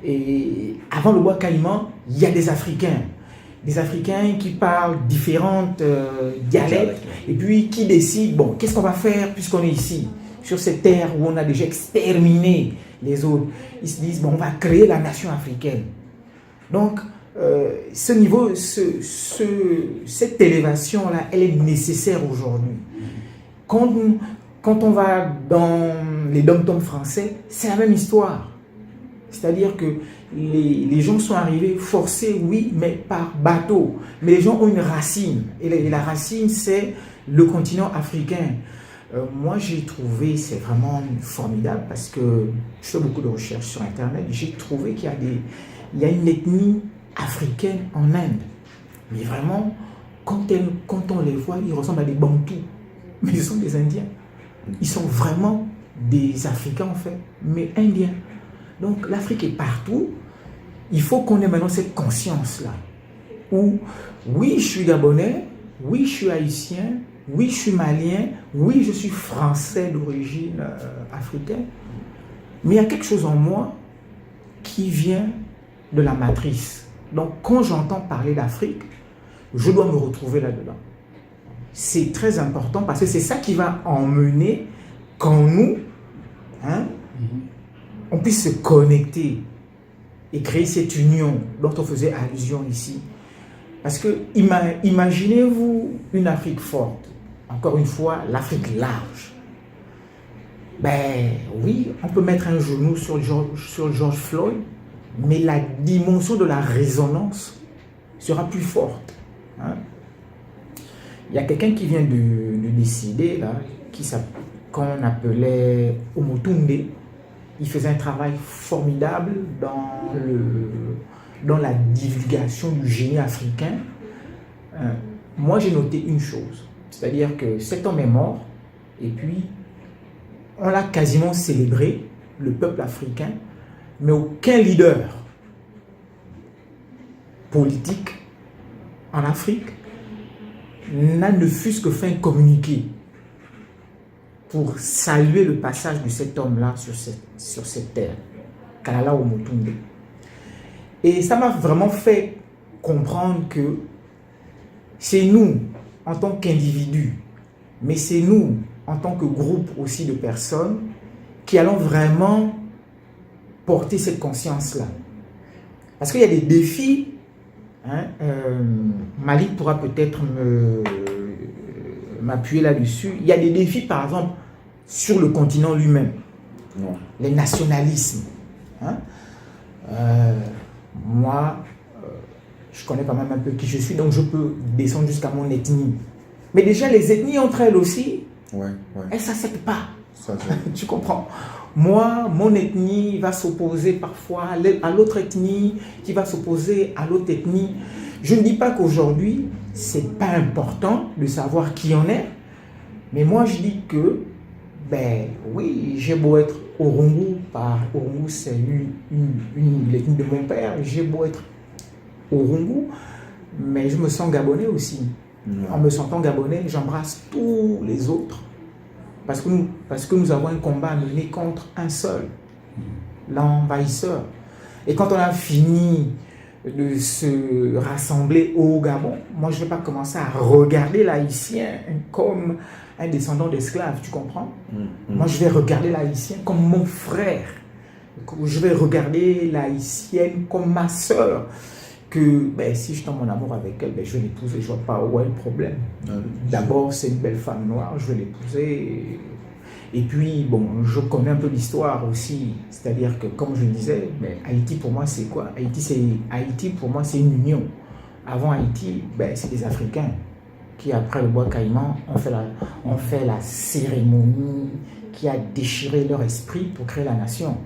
Et avant le bois caïman, il y a des Africains qui parlent différentes dialectes, et puis qui décident, bon, qu'est-ce qu'on va faire puisqu'on est ici, sur cette terre où on a déjà exterminé les autres. Ils se disent, bon, on va créer la nation africaine. Donc, ce niveau, cette élévation-là, elle est nécessaire aujourd'hui. Quand on va dans les dom-toms français, c'est la même histoire. C'est-à-dire que les gens sont arrivés forcés, oui, mais par bateau. Mais les gens ont une racine. Et la racine, c'est le continent africain. Moi, j'ai trouvé, c'est vraiment formidable parce que je fais beaucoup de recherches sur Internet. J'ai trouvé qu'il y a une ethnie africaine en Inde. Mais vraiment, quand on les voit, ils ressemblent à des Bantous. Mais ils sont des Indiens. Ils sont vraiment des Africains, en fait, mais Indiens. Donc, l'Afrique est partout. Il faut qu'on ait maintenant cette conscience-là. Où, oui, je suis Gabonais, oui, je suis Haïtien, oui, je suis Malien, oui, je suis Français d'origine africaine. Mais il y a quelque chose en moi qui vient de la matrice. Donc, quand j'entends parler d'Afrique, je dois me retrouver là-dedans. C'est très important parce que c'est ça qui va emmener quand nous, on puisse se connecter et créer cette union dont on faisait allusion ici. Parce que imaginez-vous une Afrique forte, encore une fois, l'Afrique large. Ben oui, on peut mettre un genou sur George Floyd, mais la dimension de la résonance sera plus forte. Il y a quelqu'un qui vient de décider, là, qu'on appelait Omotunde. Il faisait un travail formidable dans la divulgation du génie africain. Moi, j'ai noté une chose, c'est-à-dire que cet homme est mort, et puis on l'a quasiment célébré, le peuple africain, mais aucun leader politique en Afrique n'a ne fût-ce que fait un communiqué pour saluer le passage de cet homme-là sur cette terre, Kalala Omotunde. Et ça m'a vraiment fait comprendre que c'est nous, en tant qu'individus, mais c'est nous, en tant que groupe aussi de personnes, qui allons vraiment porter cette conscience-là. Parce qu'il y a des défis, Malik pourra peut-être m'appuyer là-dessus. Il y a des défis, par exemple, sur le continent lui-même. Les nationalismes. Moi, je connais quand même un peu qui je suis, donc je peux descendre jusqu'à mon ethnie. Mais déjà, les ethnies entre elles aussi, elles ne s'acceptent pas. Tu comprends? Moi, mon ethnie va s'opposer parfois à l'autre ethnie, qui va s'opposer à l'autre ethnie. Je ne dis pas qu'aujourd'hui, ce n'est pas important de savoir qui on est, mais moi je dis que, ben oui, j'ai beau être Orungu, Orungu c'est l'ethnie de mon père, j'ai beau être Orungu, mais je me sens gabonais aussi. En me sentant gabonais, j'embrasse tous les autres. Parce que nous avons un combat à mener contre un seul, l'envahisseur. Et quand on a fini de se rassembler au Gabon, moi je ne vais pas commencer à regarder l'Haïtien comme un descendant d'esclaves, tu comprends? Moi je vais regarder l'Haïtien comme mon frère. Je vais regarder l'Haïtienne comme ma soeur. Que si je tombe en amour avec elle, je vais l'épouser, je ne vois pas où est le problème. D'abord, c'est une belle femme noire, je vais l'épouser. Et puis, bon, je connais un peu l'histoire aussi. C'est-à-dire que, comme je le disais, Haïti pour moi, c'est quoi? Haïti pour moi, c'est une union. Avant Haïti, c'est des Africains qui, après le bois caïman, ont fait la cérémonie qui a déchiré leur esprit pour créer la nation.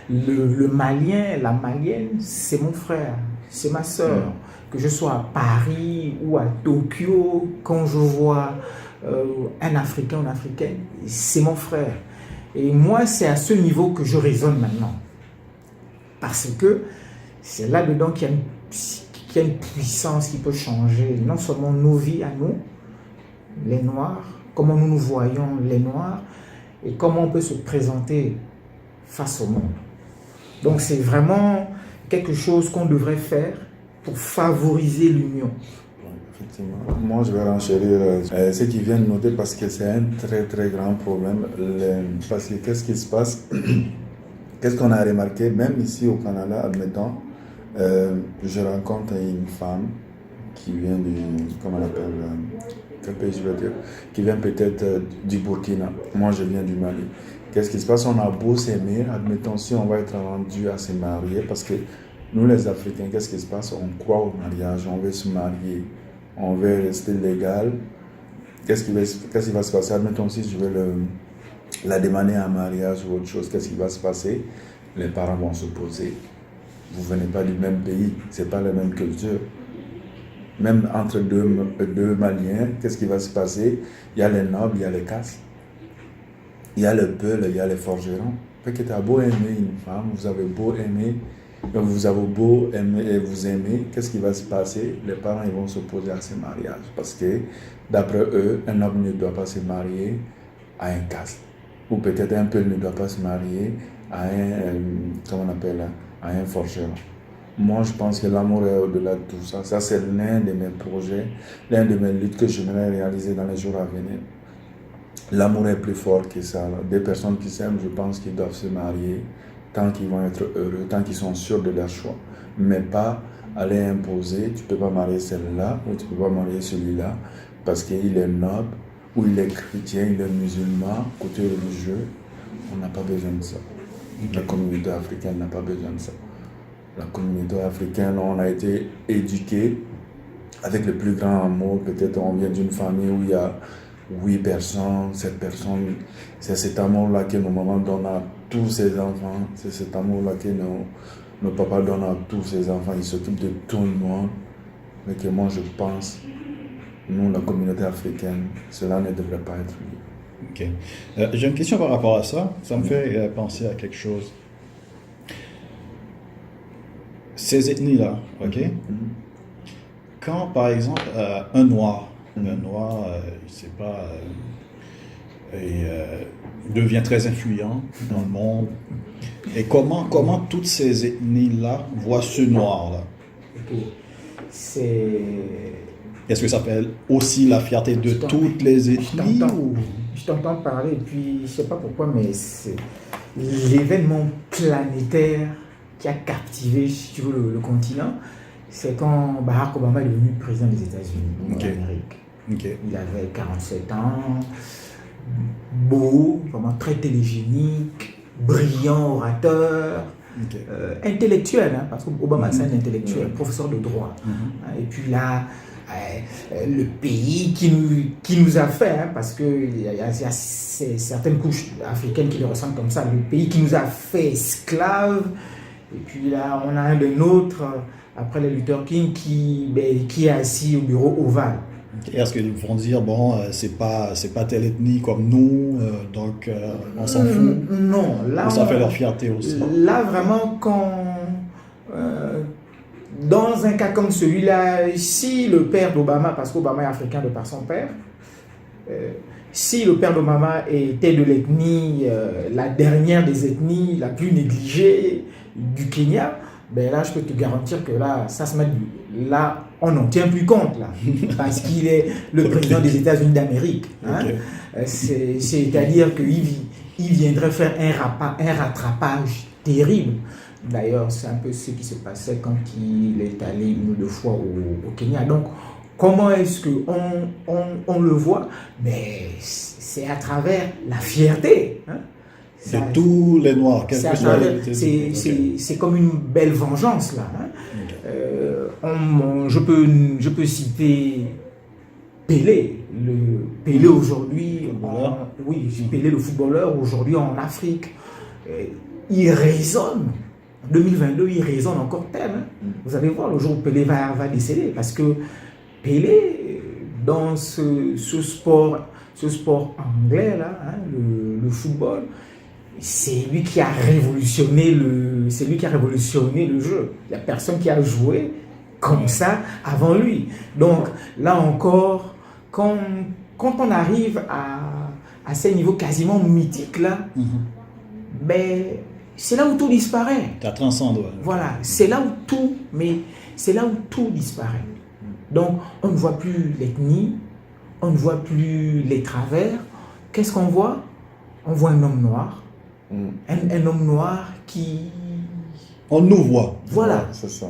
Le Malien, la Malienne, c'est mon frère. C'est ma soeur. Que je sois à Paris ou à Tokyo, quand je vois un Africain ou une Africaine, c'est mon frère. Et moi, c'est à ce niveau que je raisonne maintenant. Parce que c'est là-dedans qu'il y a une puissance qui peut changer non seulement nos vies à nous, les Noirs, comment nous nous voyons les Noirs, et comment on peut se présenter face au monde. Donc c'est vraiment quelque chose qu'on devrait faire pour favoriser l'union. Effectivement. Moi, je vais renchérir ce qui vient de noter parce que c'est un très très grand problème. Parce que qu'est-ce qui se passe? Qu'est-ce qu'on a remarqué, même ici au Canada, admettons, je rencontre une femme qui vient comment on appelle, quel pays je veux dire, qui vient peut-être du Burkina. Moi, je viens du Mali. Qu'est-ce qui se passe? On a beau s'aimer, admettons, si on va être rendu à se marier, parce que nous, les Africains, qu'est-ce qui se passe? On croit au mariage, on veut se marier, on veut rester légal. qu'est-ce qui va se passer? Admettons, si je vais la demander en mariage ou autre chose, qu'est-ce qui va se passer? Les parents vont se poser. Vous ne venez pas du même pays, ce n'est pas la même culture. Même entre deux Maliens, qu'est-ce qui va se passer? Il y a les nobles, il y a les castes. Il y a le peuple, il y a les forgerons. Fait que tu as beau aimer une femme, vous avez beau aimer, et vous aimer, qu'est-ce qui va se passer? Les parents ils vont s'opposer à ce mariage. Parce que, d'après eux, un homme ne doit pas se marier à un caste. Ou peut-être un peuple ne doit pas se marier à à un forgeron. Moi, je pense que l'amour est au-delà de tout ça. Ça, c'est l'un de mes projets, l'un de mes luttes que j'aimerais réaliser dans les jours à venir. L'amour est plus fort que ça. Des personnes qui s'aiment, je pense qu'ils doivent se marier tant qu'ils vont être heureux, tant qu'ils sont sûrs de leur choix. Mais pas aller imposer, tu ne peux pas marier celle-là ou tu ne peux pas marier celui-là parce qu'il est noble ou il est chrétien, il est musulman, côté religieux. On n'a pas besoin de ça. La communauté africaine n'a pas besoin de ça. La communauté africaine, on a été éduqués avec le plus grand amour. Peut-être on vient d'une famille où il y a 8 personnes, 7 personnes. C'est cet amour-là que nos mamans donnent à tous ses enfants. C'est cet amour-là que nos papas donnent à tous ses enfants. Ils s'occupent de tout le monde. Mais que moi, je pense, nous, la communauté africaine, cela ne devrait pas être lié. Ok. J'ai une question par rapport à ça. Ça me fait penser à quelque chose. Ces ethnies-là, ok? Quand, par exemple, un noir, je sais pas, devient très influent dans le monde, et comment toutes ces ethnies-là voient ce noir-là? Est-ce que ça fait aussi la fierté de toutes les ethnies? Je t'entends parler, et puis je sais pas pourquoi, mais c'est l'événement planétaire qui a captivé, si tu veux, le continent, c'est quand Barack Obama est devenu président des États-Unis d'Amérique. Il avait 47 ans, beau, vraiment très télégénique, brillant orateur, intellectuel, hein, parce qu'Obama c'est un intellectuel, professeur de droit. Et puis là, le pays qui nous a fait, hein, parce qu'il y a certaines couches africaines qui le ressentent comme ça, le pays qui nous a fait esclaves. Et puis là, on a un de nôtres, après le Luther King, qui est assis au bureau ovale. Est-ce qu'ils vont dire, bon, c'est pas telle ethnie comme nous, donc on s'en fout? Non, là... Ça fait leur fierté aussi. Là, vraiment, dans un cas comme celui-là, si le père d'Obama, parce qu'Obama est africain de par son père, si le père d'Obama était de l'ethnie, la dernière des ethnies, la plus négligée du Kenya, ben là, je peux te garantir que là, ça se met là, on n'en tient plus compte là, parce qu'il est le président des États-Unis d'Amérique. Hein? C'est-à-dire qu'il viendrait faire un rattrapage terrible. D'ailleurs, c'est un peu ce qui se passait quand il est allé une ou deux fois au Kenya. Donc, comment est-ce qu'on le voit? Mais c'est à travers la fierté. Hein? C'est tous les Noirs. C'est comme une belle vengeance là. Hein? Je peux citer Pelé. Pelé aujourd'hui, Pelé le footballeur aujourd'hui en Afrique. Il résonne. En 2022, il résonne encore tel. Hein? Vous allez voir le jour où Pelé va décéder. Parce que Pelé, dans ce sport anglais, là, hein, le football, c'est lui qui a révolutionné le jeu. Il n'y a personne qui a joué comme ça avant lui. Donc là encore, quand on arrive à ces niveaux quasiment mythiques là, ben, c'est là où tout disparaît. Ça transcende. Ouais. Voilà, c'est là où tout disparaît. Donc on ne voit plus l'ethnie, on ne voit plus les travers. Qu'est-ce qu'on voit? On voit un homme noir. Un homme noir qui... On nous voit. Voilà. C'est ça.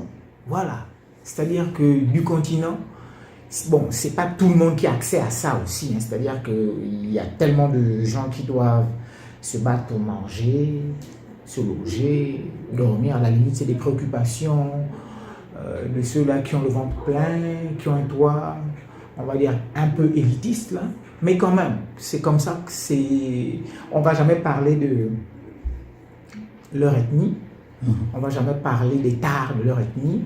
Voilà. C'est-à-dire que du continent, bon, c'est pas tout le monde qui a accès à ça aussi. Hein. C'est-à-dire qu'il y a tellement de gens qui doivent se battre pour manger, se loger, dormir. À la limite, c'est des préoccupations de ceux-là qui ont le ventre plein, qui ont un toit on va dire, un peu élitiste, là, mais quand même, c'est comme ça que c'est... On ne va jamais parler de leur ethnie, on ne va jamais parler des tares de leur ethnie,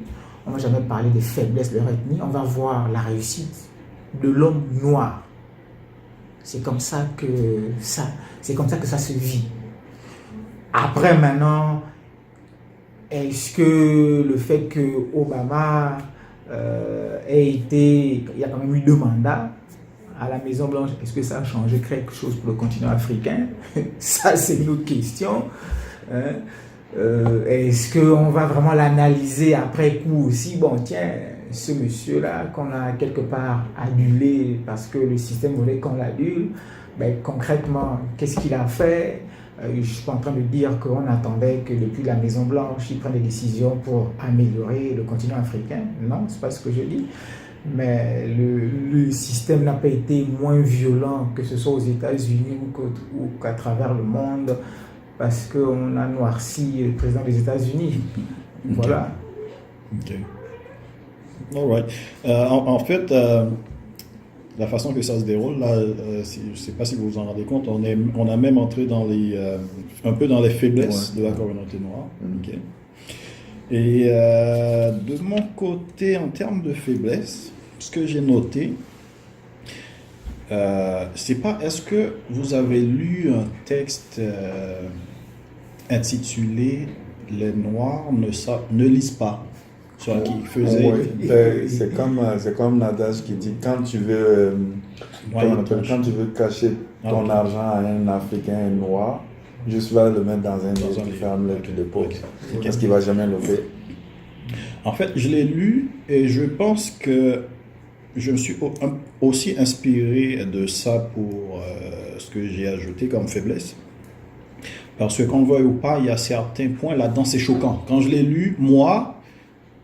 on ne va jamais parler des faiblesses de leur ethnie, on va voir la réussite de l'homme noir. C'est comme ça que ça se vit. Après, maintenant, est-ce que le fait que Obama ait été... Il y a quand même eu 2 mandats à la Maison-Blanche, est-ce que ça a changé quelque chose pour le continent africain? Ça, c'est une autre question. Est-ce qu'on va vraiment l'analyser après coup aussi? Bon, tiens, ce monsieur-là qu'on a quelque part adulé parce que le système voulait qu'on l'adule, ben, concrètement, qu'est-ce qu'il a fait? Je ne suis pas en train de dire qu'on attendait que depuis la Maison-Blanche, il prenne des décisions pour améliorer le continent africain. Non, ce n'est pas ce que je dis. Mais le système n'a pas été moins violent, que ce soit aux États-Unis ou qu'à travers le monde, parce qu'on a noirci le président des États-Unis. Voilà. OK. All right. En fait, la façon que ça se déroule, là, je ne sais pas si vous vous en rendez compte, on a même entré dans un peu dans les faiblesses de la communauté noire. Okay. Et de mon côté, en termes de faiblesse, ce que j'ai noté, c'est pas, est-ce que vous avez lu un texte intitulé « Les Noirs ne lisent pas » qui faisait... C'est comme l'adage qui dit quand tu veux, quand tu veux cacher ton argent à un Africain noir, juste va le mettre dans un livre qui ferme les poches. Parce qu'il ne va jamais le faire. En fait, je l'ai lu et je pense que je me suis aussi inspiré de ça pour ce que j'ai ajouté comme faiblesse. Parce que qu'on le veuille ou pas, il y a certains points là-dedans, c'est choquant. Quand je l'ai lu, moi,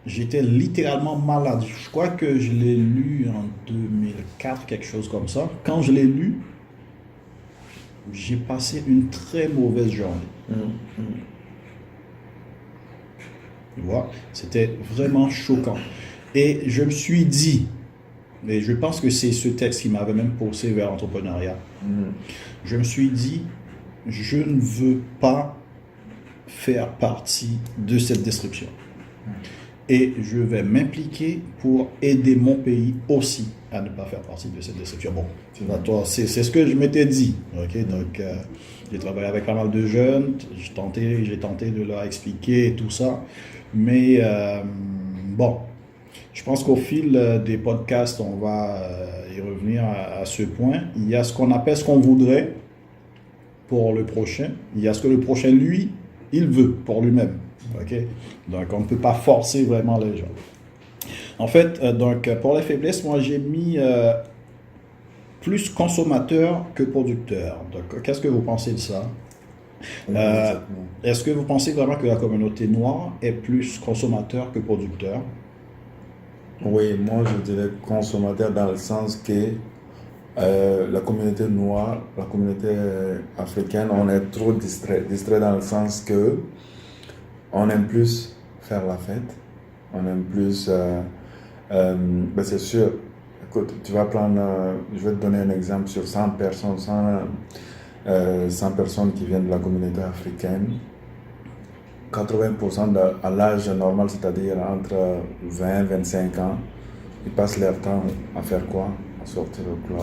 j'étais littéralement malade. Je crois que je l'ai lu en 2004, quelque chose comme ça. Quand je l'ai lu, j'ai passé une très mauvaise journée. Tu vois, c'était vraiment choquant. Et je me suis dit, et je pense que c'est ce texte qui m'avait même poussé vers l'entrepreneuriat. Je me suis dit, je ne veux pas faire partie de cette destruction. Et je vais m'impliquer pour aider mon pays aussi à ne pas faire partie de cette destruction. Bon, c'est ce que je m'étais dit. Okay? Donc, j'ai travaillé avec pas mal de jeunes, j'ai tenté de leur expliquer tout ça. Mais bon, je pense qu'au fil des podcasts, on va y revenir à ce point. Il y a ce qu'on appelle ce qu'on voudrait pour le prochain. Il y a ce que le prochain, lui, il veut pour lui-même. Okay? Donc, on ne peut pas forcer vraiment les gens. En fait, donc, pour les faiblesses, moi, j'ai mis plus consommateur que producteur. Donc, qu'est-ce que vous pensez de ça? Est-ce que vous pensez vraiment que la communauté noire est plus consommateur que producteur? Oui, moi je dirais consommateur dans le sens que la communauté noire, la communauté africaine, on est trop distrait dans le sens que on aime plus faire la fête, on aime plus, ben c'est sûr, écoute, tu vas prendre, je vais te donner un exemple sur 100 personnes, 100 personnes qui viennent de la communauté africaine, 80% à l'âge normal, c'est-à-dire entre 20 et 25 ans, ils passent leur temps à faire quoi? À sortir au club,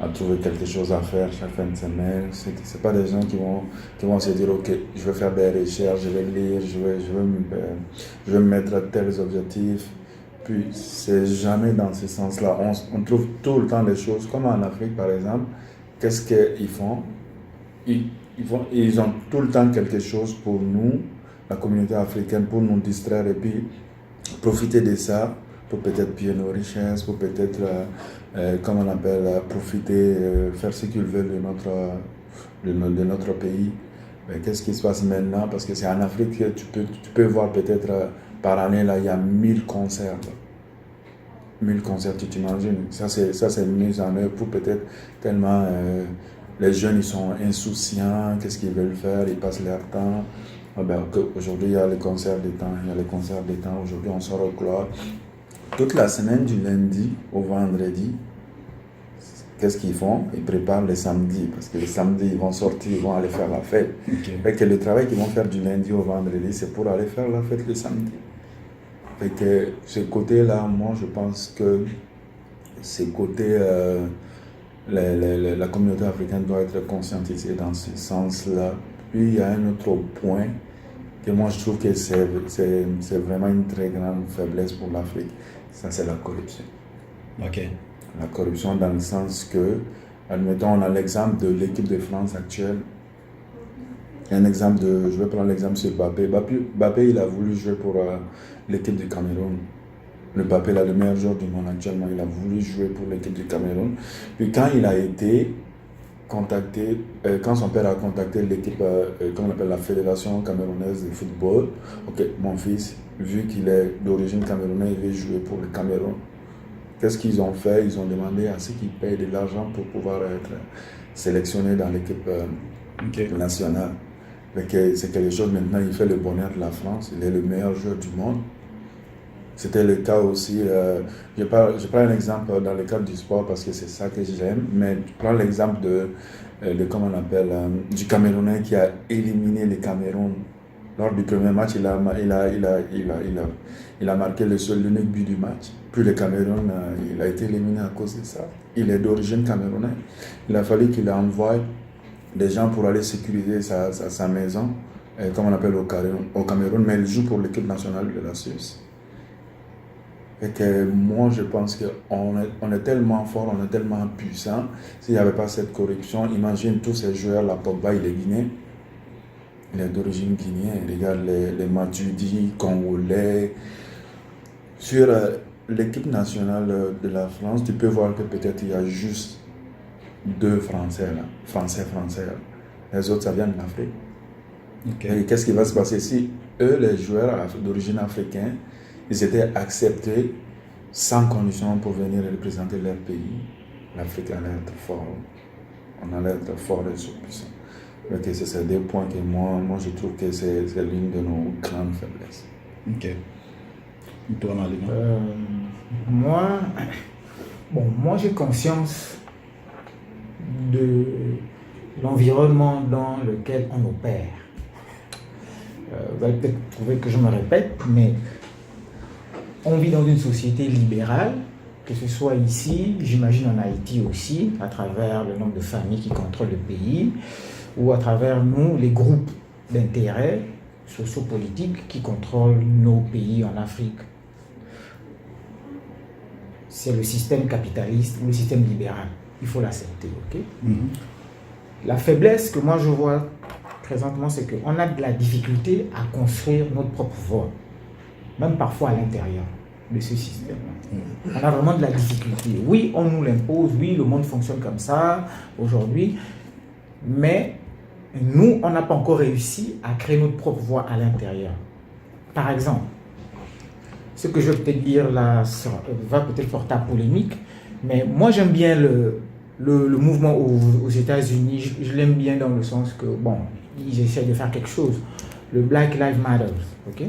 à trouver quelque chose à faire chaque fin de semaine. C'est pas des gens qui vont se dire ok, je vais faire des recherches, je vais lire, je vais me mettre à tels objectifs. Puis c'est jamais dans ce sens-là. On trouve tout le temps des choses, comme en Afrique par exemple. Qu'est-ce qu'ils font? Ils ont tout le temps quelque chose pour nous, la communauté africaine, pour nous distraire et puis profiter de ça, pour peut-être piller nos richesses, pour peut-être, comme on appelle, profiter, faire ce qu'ils veulent de notre pays. Mais qu'est-ce qui se passe maintenant? Parce que c'est en Afrique que tu peux voir peut-être par année, là, il y a 1000 concerts. 1000 concerts, tu t'imagines. Ça, c'est mis en œuvre pour peut-être tellement... les jeunes, ils sont insouciants, qu'est-ce qu'ils veulent faire, ils passent leur temps. Aujourd'hui, il y a les concerts des temps, aujourd'hui on sort au club. toute la semaine du lundi au vendredi, qu'est-ce qu'ils font? Ils préparent le samedi, parce que le samedi, ils vont sortir, ils vont aller faire la fête. Fait que le travail qu'ils vont faire du lundi au vendredi, c'est pour aller faire la fête le samedi. Fait que ce côté-là, moi, je pense que ce côté, la communauté africaine doit être conscientisée dans ce sens-là. Puis, il y a un autre point que moi, je trouve que c'est vraiment une très grande faiblesse pour l'Afrique. Ça, c'est la corruption. OK. La corruption dans le sens que, admettons, on a l'exemple de l'équipe de France actuelle. Un exemple je vais prendre l'exemple sur Mbappé. Mbappé, il a voulu jouer pour l'équipe du Cameroun. Le Mbappé, là, le meilleur joueur du monde actuellement, il a voulu jouer pour l'équipe du Cameroun. Puis quand il a été contacté, quand son père a contacté l'équipe, qu'on appelle la Fédération camerounaise de football, ok, mon fils, vu qu'il est d'origine camerounaise, il veut jouer pour le Cameroun. Qu'est-ce qu'ils ont fait? Ils ont demandé à ceux qui payent de l'argent pour pouvoir être sélectionnés dans l'équipe nationale. C'est quelque chose, maintenant, il fait le bonheur de la France. Il est le meilleur joueur du monde. C'était le cas aussi, je prends un exemple dans le cadre du sport parce que c'est ça que j'aime, mais je prends l'exemple comment on appelle, du Camerounais qui a éliminé le Cameroun. Lors du premier match, il a marqué l'unique but du match. Puis le Cameroun, il a été éliminé à cause de ça. Il est d'origine camerounaise. Il a fallu qu'il envoie des gens pour aller sécuriser sa maison, comme on appelle au Cameroun, mais il joue pour l'équipe nationale de la Suisse. Et que moi, je pense qu'on est tellement fort, on est tellement puissant. S'il n'y avait pas cette corruption, imagine tous ces joueurs, la Pogba, il est guinéen. Il est d'origine guinéenne. Regarde les Matuidi, Congolais. Sur l'équipe nationale de la France, tu peux voir que peut-être il y a juste 2 Français là. Français. Les autres, ça vient de l'Afrique. Okay. Et qu'est-ce qui va se passer si eux, les joueurs d'origine africaine, ils étaient acceptés sans condition pour venir représenter leur pays? L'Afrique allait être fort. On allait être fort et surpuissant. Okay, c'est des points que moi je trouve que c'est l'une de nos grandes faiblesses. Ok. Et toi, Malina? Moi j'ai conscience de l'environnement dans lequel on opère. Vous allez peut-être trouver que je me répète, mais on vit dans une société libérale, que ce soit ici, j'imagine en Haïti aussi, à travers le nombre de familles qui contrôlent le pays, ou à travers nous, les groupes d'intérêt sociopolitiques qui contrôlent nos pays en Afrique. C'est le système capitaliste ou le système libéral. Il faut l'accepter, ok? La faiblesse que moi je vois présentement, c'est qu'on a de la difficulté à construire notre propre voie, même parfois à l'intérieur de ce système. On a vraiment de la difficulté. Oui, on nous l'impose, oui, le monde fonctionne comme ça aujourd'hui, mais nous, on n'a pas encore réussi à créer notre propre voie à l'intérieur. Par exemple, ce que je vais peut-être dire là va peut-être porter à polémique, mais moi j'aime bien le mouvement aux États-Unis. Je l'aime bien dans le sens que, bon, ils essaient de faire quelque chose. Le Black Lives Matter, ok?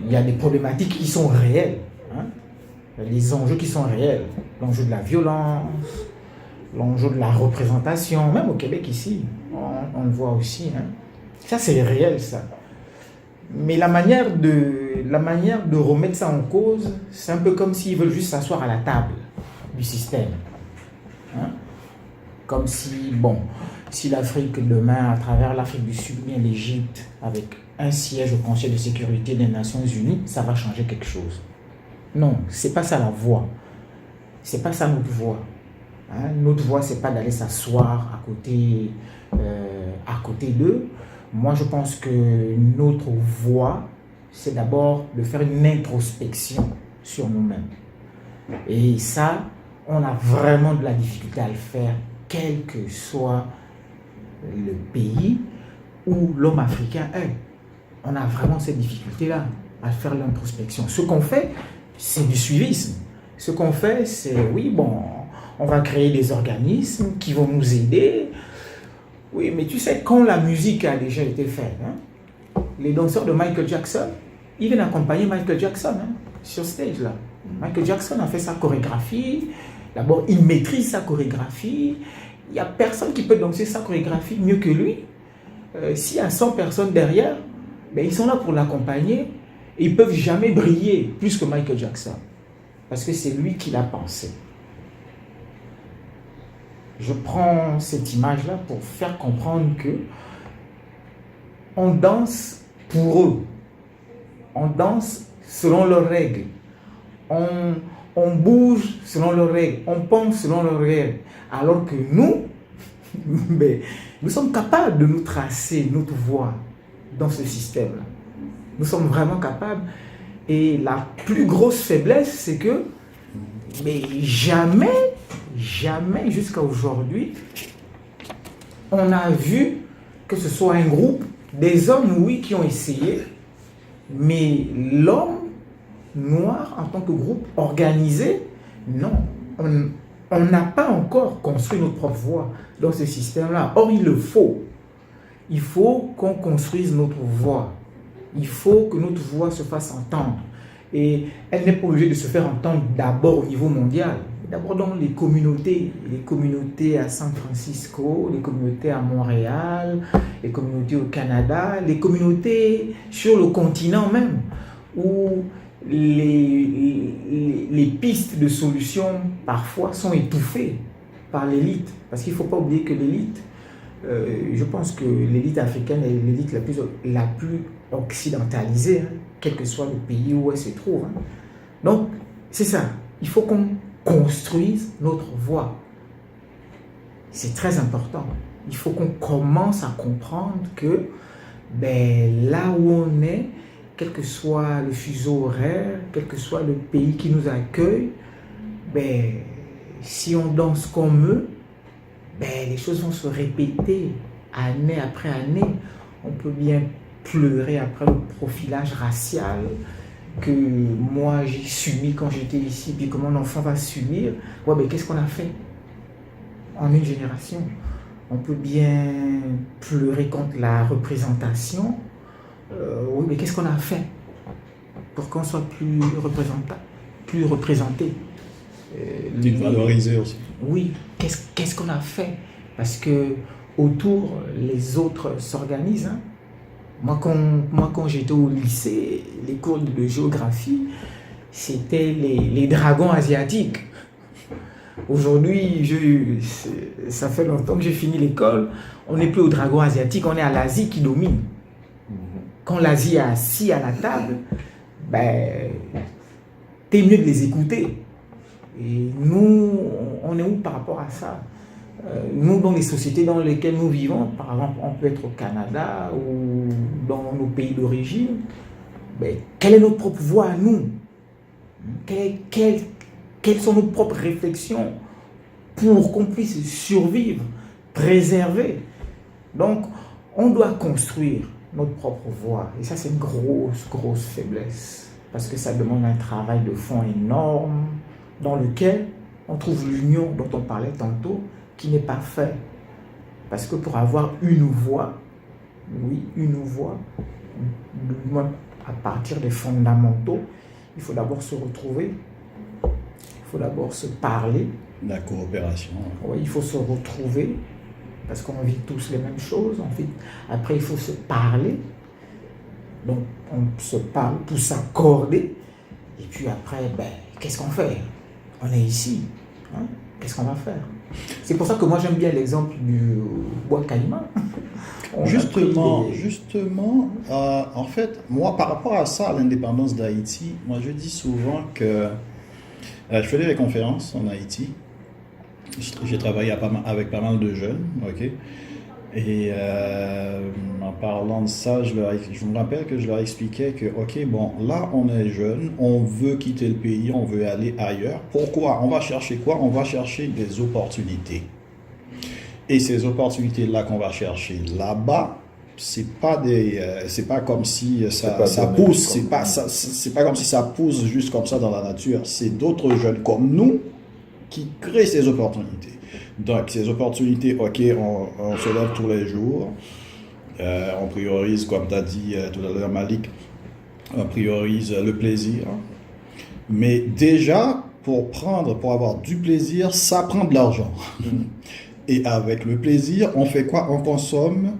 Il y a des problématiques qui sont réelles. Hein? Il y a des enjeux qui sont réels. L'enjeu de la violence, l'enjeu de la représentation, même au Québec ici, on le voit aussi. Hein? Ça, c'est réel, ça. Mais la manière de remettre ça en cause, c'est un peu comme s'ils veulent juste s'asseoir à la table du système. Hein? Comme si, bon, si l'Afrique demain, à travers l'Afrique du Sud, bien l'Égypte, avec un siège au Conseil de sécurité des Nations Unies, ça va changer quelque chose. Non, c'est pas ça la voie. C'est pas ça notre voie. Hein? Notre voie, c'est pas d'aller s'asseoir à côté d'eux. Moi, je pense que notre voie, c'est d'abord de faire une introspection sur nous-mêmes. Et ça, on a vraiment de la difficulté à le faire, quel que soit le pays où l'homme africain est. On a vraiment cette difficulté-là à faire l'introspection. Ce qu'on fait, c'est du suivisme. Ce qu'on fait, c'est, oui, bon, on va créer des organismes qui vont nous aider. Oui, mais tu sais, quand la musique a déjà été faite, hein, les danseurs de Michael Jackson, il vient accompagner Michael Jackson sur stage là. Michael Jackson a fait sa chorégraphie. D'abord, il maîtrise sa chorégraphie. Il n'y a personne qui peut danser sa chorégraphie mieux que lui. S'il y a 100 personnes derrière, ben, ils sont là pour l'accompagner. Ils ne peuvent jamais briller plus que Michael Jackson. Parce que c'est lui qui l'a pensé. Je prends cette image-là pour faire comprendre que on danse pour eux. On danse selon leurs règles. On bouge selon leurs règles. On pense selon leurs règles. Alors que nous, mais, nous sommes capables de nous tracer notre voie dans ce système-là. Nous sommes vraiment capables. Et la plus grosse faiblesse, c'est que mais jamais jusqu'à aujourd'hui, on a vu que ce soit un groupe, des hommes, oui, qui ont essayé, mais l'homme noir en tant que groupe organisé, non. On n'a pas encore construit notre propre voie dans ce système-là. Or, il le faut. Il faut qu'on construise notre voie. Il faut que notre voix se fasse entendre. Et elle n'est pas obligée de se faire entendre d'abord au niveau mondial. D'abord dans les communautés à San Francisco, les communautés à Montréal, les communautés au Canada, les communautés sur le continent même, où les pistes de solutions parfois sont étouffées par l'élite. Parce qu'il ne faut pas oublier que l'élite, je pense que l'élite africaine est l'élite la plus occidentalisée, quel que soit le pays où elle se trouve. Donc, c'est ça. Il faut qu'on construise notre voie. C'est très important. Il faut qu'on commence à comprendre que là où on est, quel que soit le fuseau horaire, quel que soit le pays qui nous accueille, si on danse comme eux, les choses vont se répéter année après année. On peut bien pleurer après le profilage racial que moi j'ai subi quand j'étais ici, puis que mon enfant va subir. Qu'est-ce qu'on a fait en une génération? On peut bien pleurer contre la représentation. Oui, mais qu'est-ce qu'on a fait pour qu'on soit plus représenté? Valorisé aussi. Oui, qu'est-ce qu'on a fait? Parce que autour, les autres s'organisent. Moi, quand j'étais au lycée, les cours de géographie, c'était les dragons asiatiques. Aujourd'hui, ça fait longtemps que j'ai fini l'école, on n'est plus aux dragons asiatiques, on est à l'Asie qui domine. Quand l'Asie est assis à la table, t'es mieux de les écouter. Et nous, on est où par rapport à ça? Nous, dans les sociétés dans lesquelles nous vivons, par exemple, on peut être au Canada ou dans nos pays d'origine, quelle est notre propre voie à nous? Quelles sont nos propres réflexions pour qu'on puisse survivre, préserver? Donc, on doit construire notre propre voie. Et ça, c'est une grosse faiblesse. Parce que ça demande un travail de fond énorme dans lequel on trouve l'union dont on parlait tantôt, qui n'est pas fait. Parce que pour avoir une voix, à partir des fondamentaux, il faut d'abord se retrouver, il faut d'abord se parler. La coopération. Oui, il faut se retrouver, parce qu'on vit tous les mêmes choses. Après, il faut se parler. Donc, on se parle pour s'accorder. Et puis après, qu'est-ce qu'on fait? On est ici. Qu'est-ce qu'on va faire? C'est pour ça que moi j'aime bien l'exemple du bois caïman. Justement, en fait, moi par rapport à ça, à l'indépendance d'Haïti, moi je dis souvent que je faisais des conférences en Haïti. J'ai travaillé avec pas mal de jeunes, ok. Et en parlant de ça, je me rappelle que je leur expliquais que, là on est jeunes, on veut quitter le pays, on veut aller ailleurs. Pourquoi? On va chercher quoi? On va chercher des opportunités. Et ces opportunités-là qu'on va chercher là-bas, c'est pas comme si ça pousse, c'est pas comme si ça pousse juste comme ça dans la nature. C'est d'autres jeunes comme nous qui créent ces opportunités. Donc, ces opportunités, on se lève tous les jours. On priorise, comme tu as dit tout à l'heure, Malik, On priorise le plaisir. Mais déjà, pour avoir du plaisir, ça prend de l'argent. Et avec le plaisir, on fait quoi? On consomme,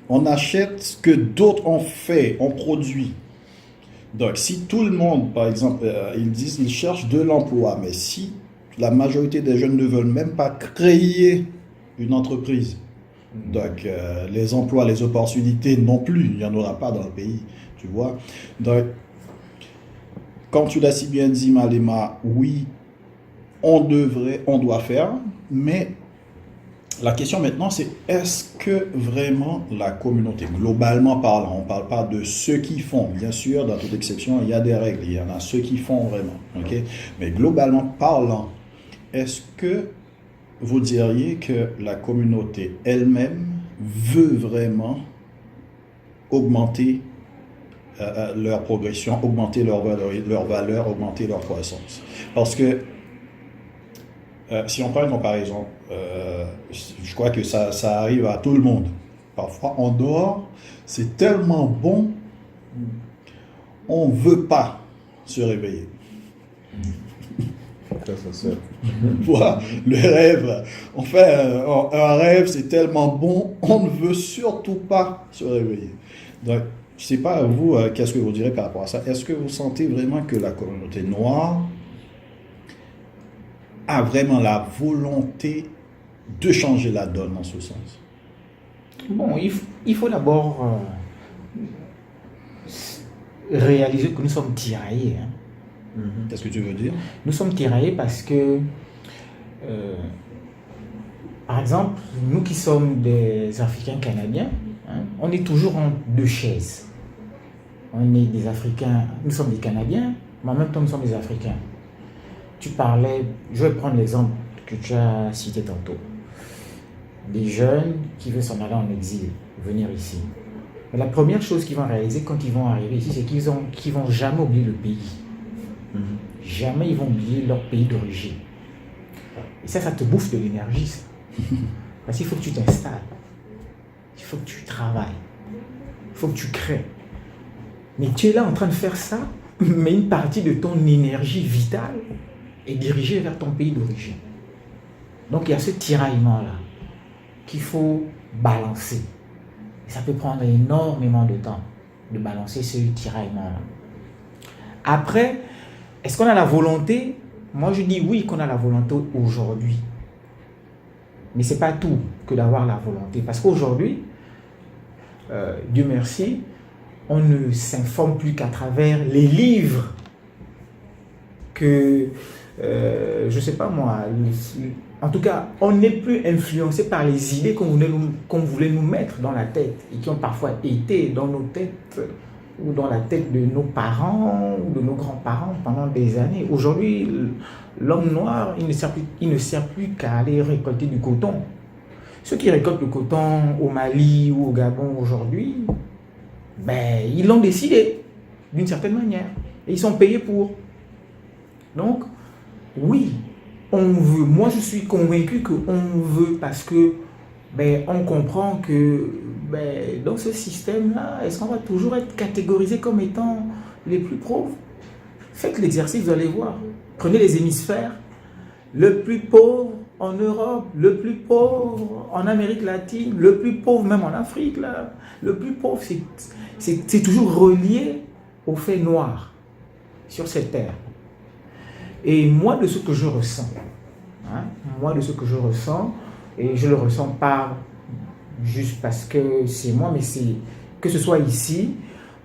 on achète ce que d'autres ont fait, ont produit. Donc, si tout le monde, par exemple, ils cherchent de l'emploi, mais si la majorité des jeunes ne veulent même pas créer une entreprise, donc les emplois, les opportunités non plus, il n'y en aura pas dans le pays, tu vois. Donc, comme tu l'as si bien dit, Malema, oui, on doit faire, mais la question maintenant, c'est est-ce que vraiment la communauté, globalement parlant, on ne parle pas de ceux qui font, bien sûr, dans toute exception, il y a des règles, il y en a ceux qui font vraiment, ok? Mais globalement parlant, est-ce que vous diriez que la communauté elle-même veut vraiment augmenter leur progression, augmenter leur valeur, augmenter leur croissance? Parce que si on prend une comparaison, je crois que ça arrive à tout le monde. Parfois, on dort, c'est tellement bon, on ne veut pas se réveiller. Voilà, le rêve. On fait un rêve, c'est tellement bon, on ne veut surtout pas se réveiller. Donc, je ne sais pas, vous, qu'est-ce que vous direz par rapport à ça? Est-ce que vous sentez vraiment que la communauté noire a vraiment la volonté de changer la donne en ce sens? Bon, il faut d'abord réaliser que nous sommes tiraillés. Hein. Qu'est-ce que tu veux dire? Nous sommes tiraillés parce que, par exemple, nous qui sommes des Africains canadiens, hein, on est toujours en deux chaises. On est des Africains, nous sommes des Canadiens, mais en même temps nous sommes des Africains. Tu parlais, je vais prendre l'exemple que tu as cité tantôt. Des jeunes qui veulent s'en aller en exil, venir ici. Mais la première chose qu'ils vont réaliser quand ils vont arriver ici, c'est qu'ils vont jamais oublier le pays. Jamais ils vont oublier leur pays d'origine. Et ça te bouffe de l'énergie. Ça. Parce qu'il faut que tu t'installes. Il faut que tu travailles. Il faut que tu crées. Mais tu es là en train de faire ça, mais une partie de ton énergie vitale est dirigée vers ton pays d'origine. Donc il y a ce tiraillement-là qu'il faut balancer. Et ça peut prendre énormément de temps de balancer ce tiraillement-là. Après, est-ce qu'on a la volonté? Moi, je dis oui qu'on a la volonté aujourd'hui. Mais ce n'est pas tout que d'avoir la volonté. Parce qu'aujourd'hui, Dieu merci, on ne s'informe plus qu'à travers les livres que, je ne sais pas moi, en tout cas, on n'est plus influencé par les idées qu'on voulait nous mettre dans la tête et qui ont parfois été dans nos têtes ou dans la tête de nos parents ou de nos grands-parents pendant des années. Aujourd'hui, l'homme noir, il ne sert plus qu'à aller récolter du coton. Ceux qui récoltent le coton au Mali ou au Gabon aujourd'hui, ben, ils l'ont décidé d'une certaine manière. Et ils sont payés pour. Donc, oui, on veut. Moi, je suis convaincu qu'on veut parce que ben, on comprend que ben, dans ce système-là, est-ce qu'on va toujours être catégorisé comme étant les plus pauvres? Faites l'exercice, vous allez voir. Prenez les hémisphères. Le plus pauvre en Europe, le plus pauvre en Amérique latine, le plus pauvre même en Afrique, là. Le plus pauvre, c'est toujours relié au fait noir sur cette terre. Et moi, de ce que je ressens, et je le ressens pas juste parce que c'est moi, mais c'est que ce soit ici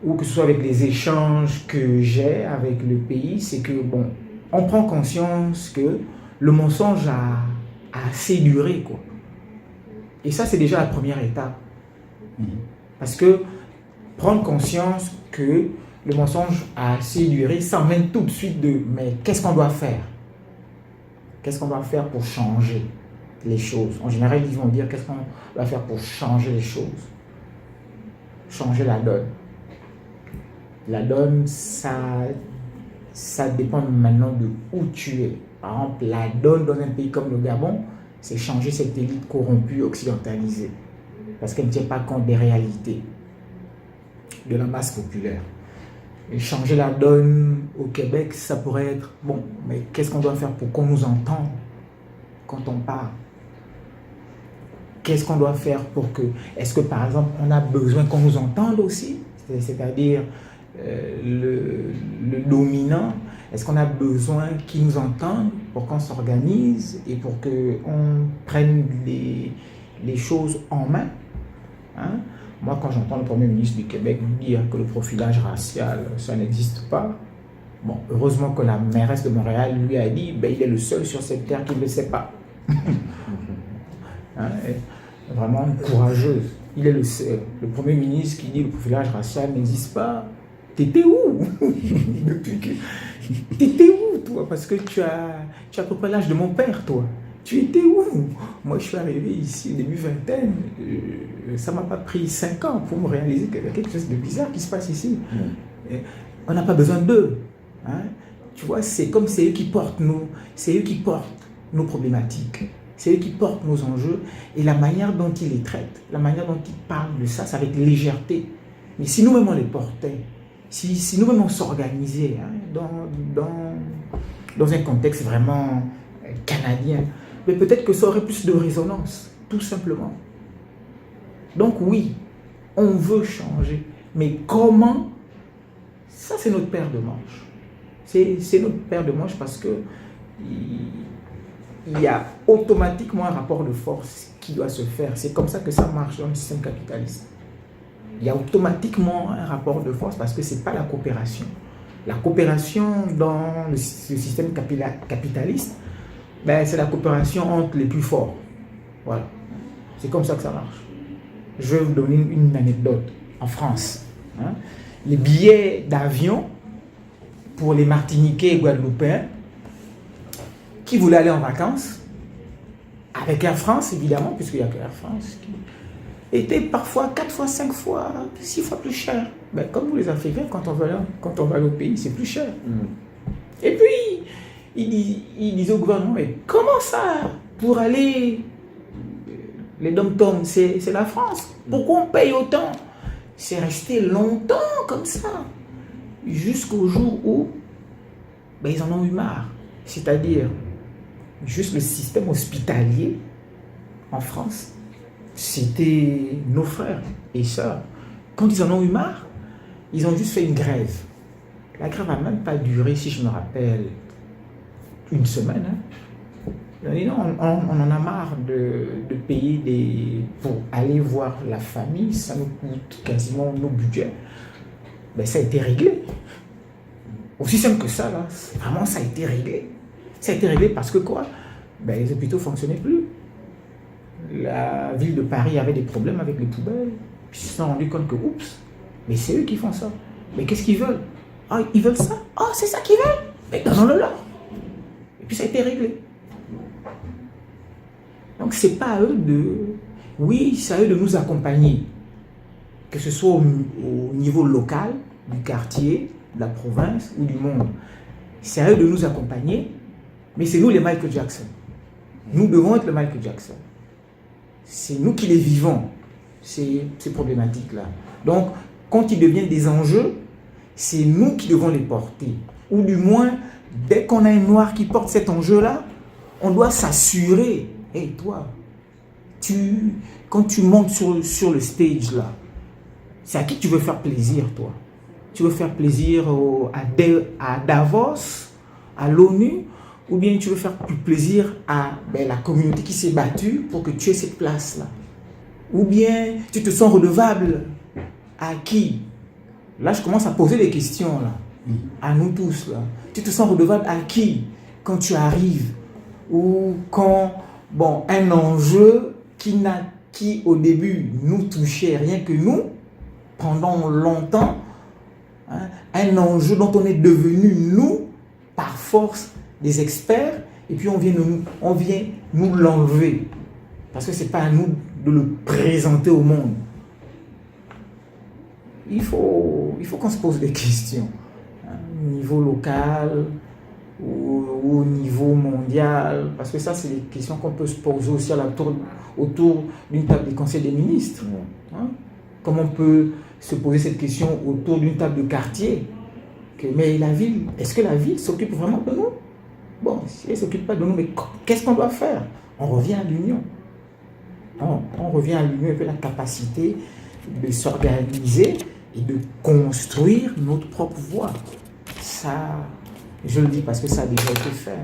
ou que ce soit avec les échanges que j'ai avec le pays, c'est que bon, on prend conscience que le mensonge a assez duré, quoi. Et ça, c'est déjà la première étape. Parce que prendre conscience que le mensonge a assez duré, ça emmène tout de suite de mais qu'est-ce qu'on doit faire? Qu'est-ce qu'on doit faire pour changer les choses? En général, ils vont dire qu'est-ce qu'on doit faire pour changer les choses? Changer la donne. La donne, ça dépend maintenant de où tu es. Par exemple, la donne dans un pays comme le Gabon, c'est changer cette élite corrompue, occidentalisée. Parce qu'elle ne tient pas compte des réalités de la masse populaire. changer la donne au Québec, ça pourrait être, bon, mais qu'est-ce qu'on doit faire pour qu'on nous entende quand on parle? Qu'est-ce qu'on doit faire pour que... Est-ce que, par exemple, on a besoin qu'on nous entende aussi? C'est-à-dire le dominant, est-ce qu'on a besoin qu'il nous entende pour qu'on s'organise et pour qu'on prenne les choses en main, hein? Moi, quand j'entends le Premier ministre du Québec dire que le profilage racial, ça n'existe pas, bon, heureusement que la mairesse de Montréal lui a dit, ben, il est le seul sur cette terre qui ne le sait pas. Hein, vraiment courageuse. Il est le Premier ministre qui dit que le profilage racial n'existe pas. T'étais où? T'étais où, toi? Parce que tu as à peu près l'âge de mon père, toi. Tu étais où? Moi, je suis arrivé ici au début vingtaine. Ça ne m'a pas pris 5 ans pour me réaliser qu'il y a quelque chose de bizarre qui se passe ici. On n'a pas besoin d'eux. Hein? Tu vois, c'est comme c'est eux qui portent nos problématiques. C'est eux qui portent nos enjeux. Et la manière dont ils les traitent, la manière dont ils parlent de ça, c'est avec légèreté. Mais si nous-mêmes on les portait, si nous-mêmes on s'organisait, hein, dans un contexte vraiment canadien, mais peut-être que ça aurait plus de résonance, tout simplement. Donc oui, on veut changer, mais comment? Ça, c'est notre paire de manches. C'est notre paire de manches parce que il y a automatiquement un rapport de force qui doit se faire. C'est comme ça que ça marche dans le système capitaliste. Il y a automatiquement un rapport de force parce que ce n'est pas la coopération. La coopération dans le système capitaliste, ben, c'est la coopération entre les plus forts. Voilà. C'est comme ça que ça marche. Je vais vous donner une anecdote. En France, hein, les billets d'avion pour les Martiniquais et Guadeloupéens qui voulaient aller en vacances, avec Air France évidemment, puisqu'il n'y a que Air France, étaient parfois 4 fois, 5 fois, 6 fois plus cher. Ben, comme nous les Africains, quand on va aller au pays, c'est plus cher. Et puis, il disait au gouvernement, mais comment ça, pour aller, les dom-toms, c'est la France. Pourquoi on paye autant? C'est resté longtemps comme ça, jusqu'au jour où ben, ils en ont eu marre. C'est-à-dire, juste le système hospitalier en France, c'était nos frères et sœurs. Quand ils en ont eu marre, ils ont juste fait une grève. La grève n'a même pas duré, si je me rappelle, une semaine. Hein. Ils ont dit non, on en a marre de payer pour aller voir la famille, ça nous coûte quasiment nos budgets. Ben, ça a été réglé. Aussi simple que ça, là, vraiment ça a été réglé. Ça a été réglé parce que quoi? Ben, les hôpitaux ne fonctionnaient plus. La ville de Paris avait des problèmes avec les poubelles. Puis ils se sont rendus compte que, oups, mais c'est eux qui font ça. Mais qu'est-ce qu'ils veulent? Ah, ils veulent ça? Ah, c'est ça qu'ils veulent? Mais donnons-le leur. Et puis ça a été réglé. Donc c'est pas à eux de... Oui, c'est à eux de nous accompagner. Que ce soit au niveau local, du quartier, de la province ou du monde. C'est à eux de nous accompagner. Mais c'est nous les Michael Jackson. Nous devons être le Michael Jackson. C'est nous qui les vivons, ces problématiques-là. Donc, quand ils deviennent des enjeux, c'est nous qui devons les porter. Ou du moins, dès qu'on a un noir qui porte cet enjeu-là, on doit s'assurer. Hey, toi, quand tu montes sur le stage, là, c'est à qui tu veux faire plaisir, toi? Tu veux faire plaisir à Davos, à l'ONU, ou bien tu veux faire plus plaisir à la communauté qui s'est battue pour que tu aies cette place-là? Ou bien tu te sens redevable à qui? Là, je commence à poser des questions, là, à nous tous. Là. Tu te sens redevable à qui quand tu arrives? Ou quand, un enjeu qui au début nous touchait rien que nous, pendant longtemps, hein, un enjeu dont on est devenu, nous, par force, des experts, et puis on vient nous l'enlever. Parce que ce n'est pas à nous de le présenter au monde. Il faut qu'on se pose des questions. Hein, au niveau local ou au niveau mondial. Parce que ça, c'est des questions qu'on peut se poser aussi autour d'une table des conseils des ministres. Hein, comme on peut se poser cette question autour d'une table de quartier. Mais la ville, est-ce que la ville s'occupe vraiment de nous? Bon, si elle ne s'occupe pas de nous, mais qu'est-ce qu'on doit faire? On revient à l'union. On revient à l'union et puis la capacité de s'organiser et de construire notre propre voie. Ça, je le dis parce que ça a déjà été fait.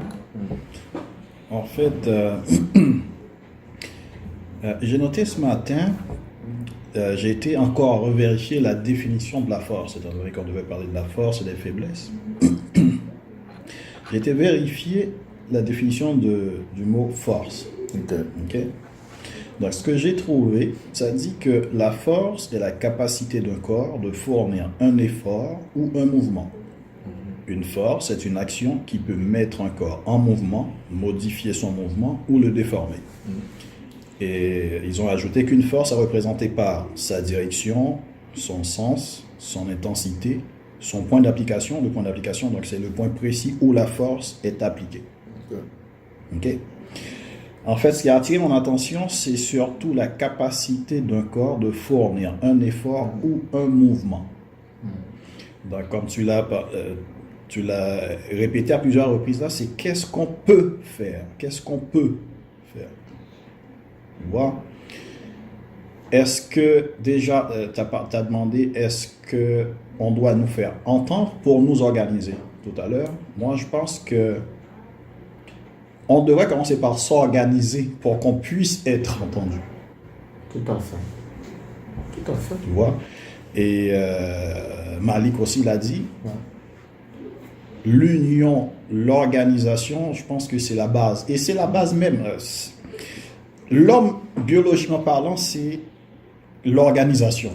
En fait, j'ai noté ce matin, j'ai été encore revérifier la définition de la force, étant donné qu'on devait parler de la force et des faiblesses. J'ai été vérifier la définition du mot force. Okay. Donc, ce que j'ai trouvé, ça dit que la force est la capacité d'un corps de fournir un effort ou un mouvement. Une force est une action qui peut mettre un corps en mouvement, modifier son mouvement ou le déformer. Et ils ont ajouté qu'une force est représentée par sa direction, son sens, son intensité, son point d'application. Le point d'application, donc c'est le point précis où la force est appliquée. OK? En fait, ce qui a attiré mon attention, c'est surtout la capacité d'un corps de fournir un effort ou un mouvement. Donc, comme tu l'as répété à plusieurs reprises là, c'est qu'est-ce qu'on peut faire? Qu'est-ce qu'on peut faire? Tu vois? Est-ce que, déjà, tu as demandé, est-ce qu'on doit nous faire entendre pour nous organiser tout à l'heure? Moi, je pense que on devrait commencer par s'organiser pour qu'on puisse être entendu. Tout à fait. Tout à fait. Tu vois? Et Malik aussi l'a dit. Ouais. L'union, l'organisation, je pense que c'est la base. Et c'est la base même. L'homme, biologiquement parlant, c'est l'organisation.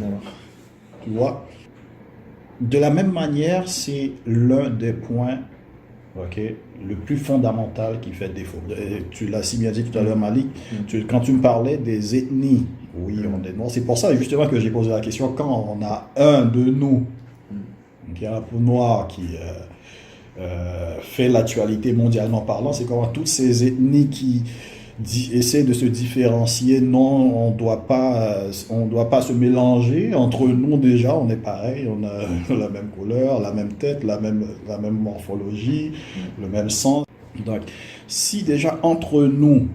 Tu vois? De la même manière, c'est l'un des points le plus fondamental qui fait défaut. Tu l'as si bien dit tout à l'heure, Malik, quand tu me parlais des ethnies, oui, on est noirs. C'est pour ça justement que j'ai posé la question, quand on a un de nous, qui a la peau noire, qui fait l'actualité mondialement parlant, c'est comment toutes ces ethnies qui essaient de se différencier, non, on doit pas se mélanger. Entre nous déjà, on est pareil, on a la même couleur, la même tête, la même morphologie, le même sens. Donc, si déjà entre nous,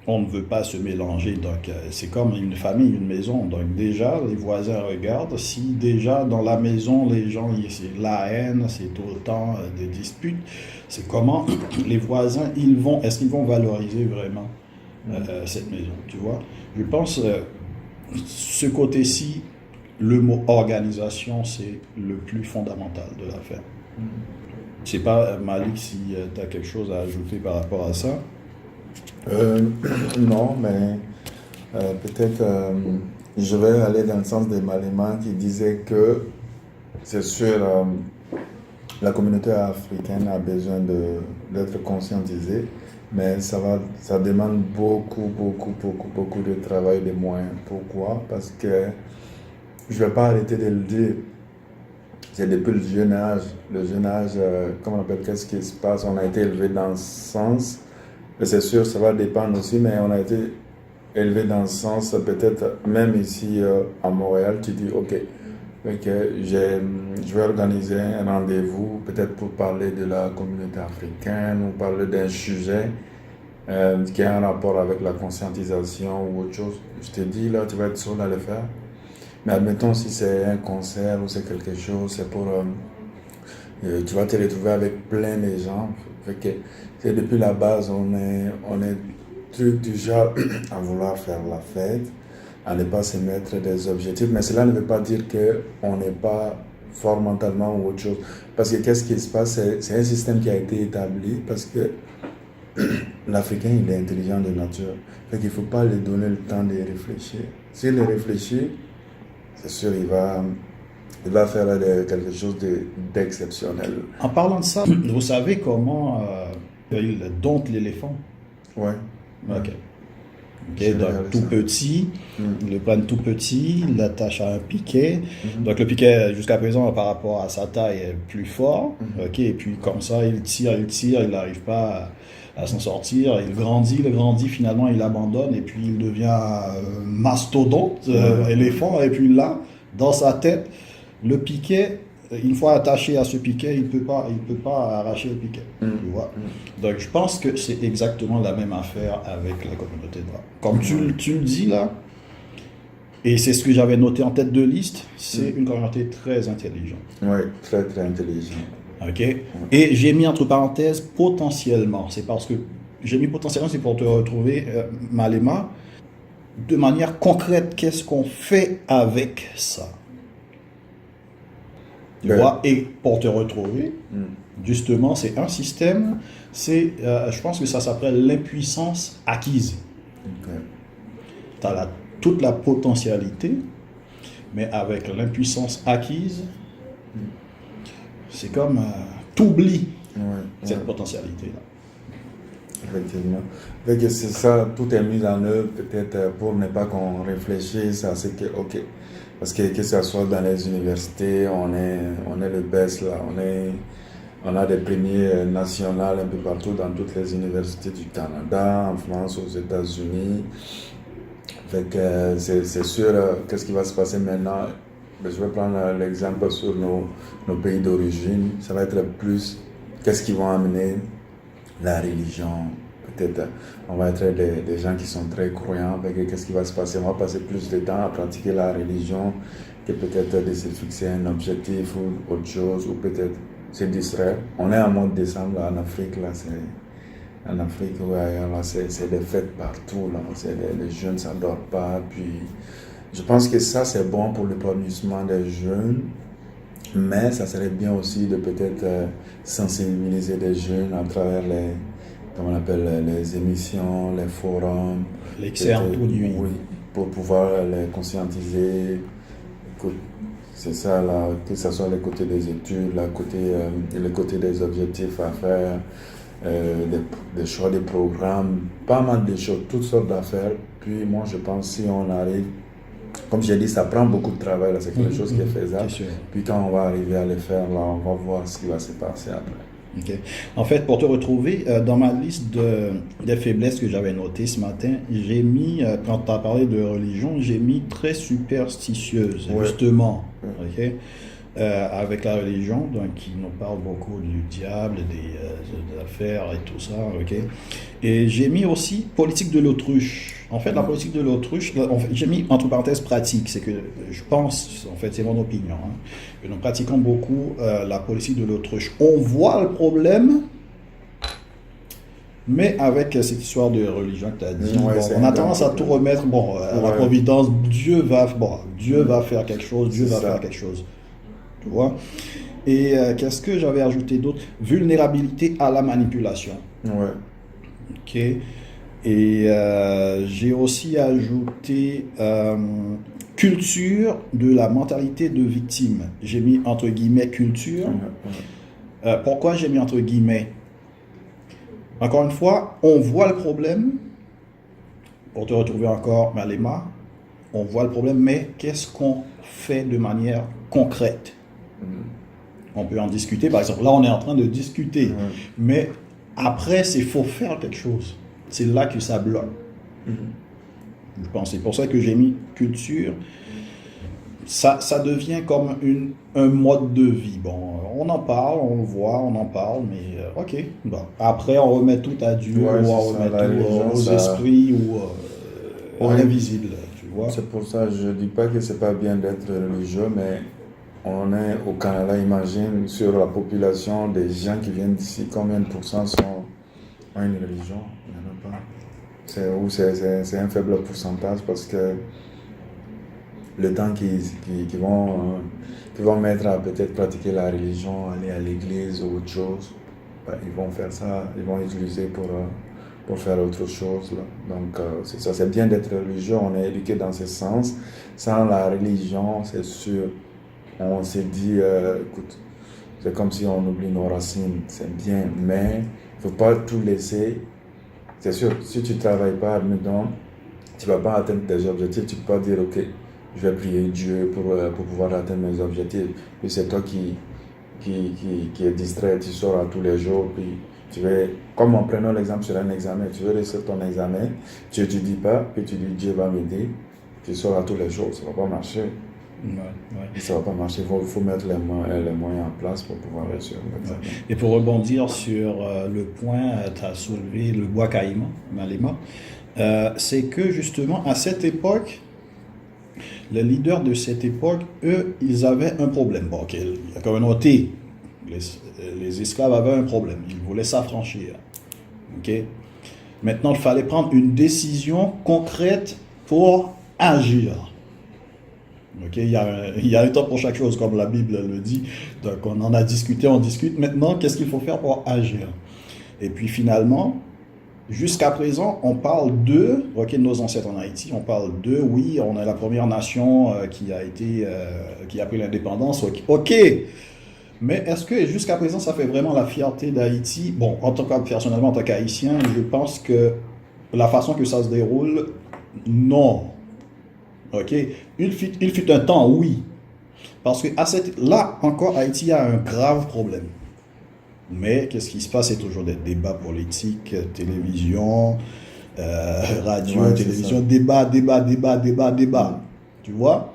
on ne veut pas se mélanger, donc c'est comme une famille, une maison. Donc déjà, les voisins regardent. Si déjà dans la maison, les gens, c'est la haine, c'est tout le temps des disputes, c'est comment les voisins, est-ce qu'ils vont valoriser vraiment cette maison, tu vois? Je pense, ce côté-ci, le mot organisation, c'est le plus fondamental de l'affaire. Je ne sais pas, Malik, si tu as quelque chose à ajouter par rapport à ça. Non, mais peut-être je vais aller dans le sens de Malema qui disait que c'est sûr la communauté africaine a besoin d'être conscientisée, mais ça demande beaucoup de travail, de moyens. Pourquoi? Parce que je ne vais pas arrêter de le dire. C'est depuis le jeune âge, comment on appelle, qu'est-ce qui se passe? On a été élevé dans ce sens. C'est sûr, ça va dépendre aussi, mais on a été élevé dans ce sens, peut-être même ici à Montréal, tu dis, ok, je vais organiser un rendez-vous, peut-être pour parler de la communauté africaine, ou parler d'un sujet qui a un rapport avec la conscientisation ou autre chose. Je te dis, là, tu vas être seul à le faire. Mais admettons, si c'est un concert ou c'est quelque chose, c'est pour... tu vas te retrouver avec plein de gens. C'est depuis la base, on est du genre à vouloir faire la fête, à ne pas se mettre des objectifs. Mais cela ne veut pas dire qu'on n'est pas fort mentalement ou autre chose. Parce que qu'est-ce qui se passe? C'est un système qui a été établi parce que l'Africain, il est intelligent de nature. Il ne faut pas lui donner le temps de réfléchir. S'il réfléchit, c'est sûr, il va faire quelque chose d'exceptionnel. En parlant de ça, vous savez comment il dompte l'éléphant? Ouais. Ok. Donc tout petit, ils le prennent tout petit, ils l'attachent à un piquet. Donc le piquet, jusqu'à présent, par rapport à sa taille, est plus fort. Ok. Et puis comme ça, il tire, il n'arrive pas à s'en sortir. Il grandit, finalement il abandonne et puis il devient mastodonte, éléphant. Et puis là, dans sa tête, le piquet une fois attaché à ce piquet, il peut pas arracher le piquet. Tu vois? Donc, je pense que c'est exactement la même affaire avec la communauté noire. Comme tu le dis là, et c'est ce que j'avais noté en tête de liste, c'est une communauté très intelligente. Oui, très, très intelligente. OK? Et j'ai mis entre parenthèses potentiellement. C'est parce que j'ai mis potentiellement, c'est pour te retrouver, Malema, de manière concrète, qu'est-ce qu'on fait avec ça? Tu vois? Et pour te retrouver, justement, c'est un système, je pense que ça s'appelle l'impuissance acquise. Tu as toute la potentialité, mais avec l'impuissance acquise, c'est comme t'oublies cette potentialité-là. Effectivement. C'est ça, tout est mis en œuvre peut-être pour ne pas qu'on réfléchisse à ce que, ok, parce que ce soit dans les universités, on est le best là, on a des premiers nationales un peu partout dans toutes les universités du Canada, en France, aux États-Unis. C'est sûr, qu'est-ce qui va se passer maintenant? Je vais prendre l'exemple sur nos pays d'origine. Ça va être plus, qu'est-ce qui va amener la religion? Peut-être, on va être des gens qui sont très croyants. Qu'est-ce qui va se passer? On va passer plus de temps à pratiquer la religion que peut-être de se fixer un objectif ou autre chose, ou peut-être se distraire. On est en mois de décembre là, en Afrique, là, en Afrique, c'est des fêtes partout, là. Les jeunes ne s'endorment pas. Puis, je pense que ça, c'est bon pour l'épanouissement des jeunes, mais ça serait bien aussi de peut-être sensibiliser des jeunes à travers les émissions, les forums. L'excellent tout nuit. Oui, pour pouvoir les conscientiser. C'est ça, là, que ce soit le côté des études, le côté des objectifs à faire. Des choix de programmes, pas mal de choses, toutes sortes d'affaires. Puis moi, je pense si on arrive, comme j'ai dit, ça prend beaucoup de travail, là, c'est quelque chose qui est faisable. Puis quand on va arriver à le faire, là, on va voir ce qui va se passer après. Okay. En fait, pour te retrouver, dans ma liste des faiblesses que j'avais notées ce matin, j'ai mis, quand tu as parlé de religion, j'ai mis très superstitieuse, justement. Okay? Avec la religion, donc qui nous parle beaucoup du diable, des affaires et tout ça, ok. Et j'ai mis aussi politique de l'autruche. En fait, la politique de l'autruche, j'ai mis entre parenthèses pratique, c'est que je pense, en fait, c'est mon opinion, que nous pratiquons beaucoup la politique de l'autruche. On voit le problème, mais avec cette histoire de religion que tu as dit, on a tendance à tout remettre, à la providence, Dieu va faire quelque chose, Dieu va faire quelque chose. Tu vois? Et qu'est-ce que j'avais ajouté d'autre? Vulnérabilité à la manipulation. Ouais. Ok. Et j'ai aussi ajouté culture de la mentalité de victime. J'ai mis entre guillemets culture. Pourquoi j'ai mis entre guillemets? Encore une fois, on voit le problème. Pour te retrouver encore, Malema, on voit le problème, mais qu'est-ce qu'on fait de manière concrète? On peut en discuter, par exemple. Là, on est en train de discuter. Mais après, il faut faire quelque chose. C'est là que ça bloque. Je pense. C'est pour ça que j'ai mis culture. Ça devient comme un mode de vie. Bon, on en parle, on le voit, on en parle, mais ok. Bon. Après, on remet tout à Dieu, ou on remet tout aux esprits ou à l'invisible. Tu vois? C'est pour ça que je ne dis pas que c'est pas bien d'être religieux, mais on est au Canada, imagine, sur la population des gens qui viennent d'ici, combien de pourcents ont une religion? Il n'y en a pas. C'est un faible pourcentage parce que le temps qu'ils vont mettre à peut-être pratiquer la religion, aller à l'église ou autre chose, ils vont faire ça, ils vont utiliser pour faire autre chose. Là. Donc, c'est ça, c'est bien d'être religieux, on est éduqué dans ce sens. Sans la religion, c'est sûr. On s'est dit, écoute, c'est comme si on oublie nos racines, c'est bien, mais il ne faut pas tout laisser. C'est sûr, si tu ne travailles pas, admettons, tu ne vas pas atteindre tes objectifs, tu ne peux pas dire, ok, je vais prier Dieu pour pouvoir atteindre mes objectifs. Puis c'est toi qui est distrait, tu sors à tous les jours, puis tu veux, comme en prenant l'exemple sur un examen, tu veux réussir ton examen, tu n'étudies pas, puis tu dis Dieu va m'aider, tu sors à tous les jours, ça ne va pas marcher. Ça ne va pas marcher. Il faut mettre les moyens en place pour pouvoir réussir. Et pour rebondir sur le point, tu as soulevé le bois caïman, Malema, c'est que justement, à cette époque, les leaders de cette époque, eux, ils avaient un problème. Bon, ok, la communauté, les esclaves avaient un problème. Ils voulaient s'affranchir. Ok. Maintenant, il fallait prendre une décision concrète pour agir. Ok, il y a un temps pour chaque chose, comme la Bible le dit. Donc, on en a discuté, on discute. Maintenant, qu'est-ce qu'il faut faire pour agir? Et puis finalement, jusqu'à présent, on parle nos ancêtres en Haïti, on parle oui, on est la première nation qui a pris l'indépendance. Ok. Mais est-ce que jusqu'à présent, ça fait vraiment la fierté d'Haïti? Bon, personnellement, en tant qu'Haïtien, je pense que la façon que ça se déroule, non. Ok? Il fut un temps, oui. Parce que là, encore, Haïti a un grave problème. Mais qu'est-ce qui se passe? C'est toujours des débats politiques, télévision, radio, télévision, débat. Tu vois?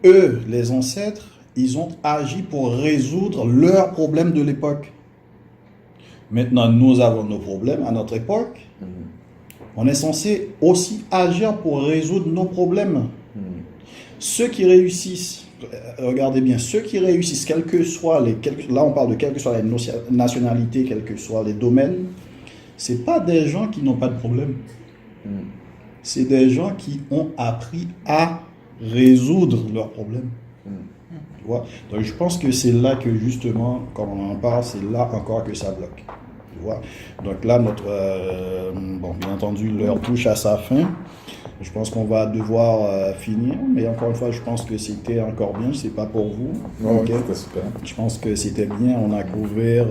Eux, les ancêtres, ils ont agi pour résoudre leurs problèmes de l'époque. Maintenant, nous avons nos problèmes à notre époque. On est censé aussi agir pour résoudre nos problèmes. Ceux qui réussissent, regardez bien, ceux qui réussissent, là on parle de quelles que soient les nationalités, quels que soient les domaines, c'est pas des gens qui n'ont pas de problème. C'est des gens qui ont appris à résoudre leurs problèmes. Tu vois? Donc je pense que c'est là que justement, comme on en parle, c'est là encore que ça bloque. Tu vois? Donc là, bien entendu, l'heure touche à sa fin. Je pense qu'on va devoir finir, mais encore une fois, je pense que c'était encore bien, c'est pas pour vous. Okay. Super. Je pense que c'était bien, on a couvert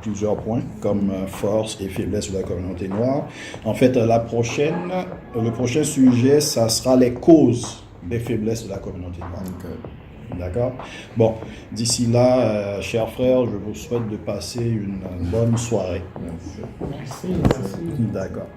plusieurs points, comme force et faiblesse de la communauté noire. En fait, le prochain sujet, ça sera les causes des faiblesses de la communauté noire. Okay. D'accord? Bon, d'ici là, chers frères, je vous souhaite de passer une bonne soirée. Merci. D'accord.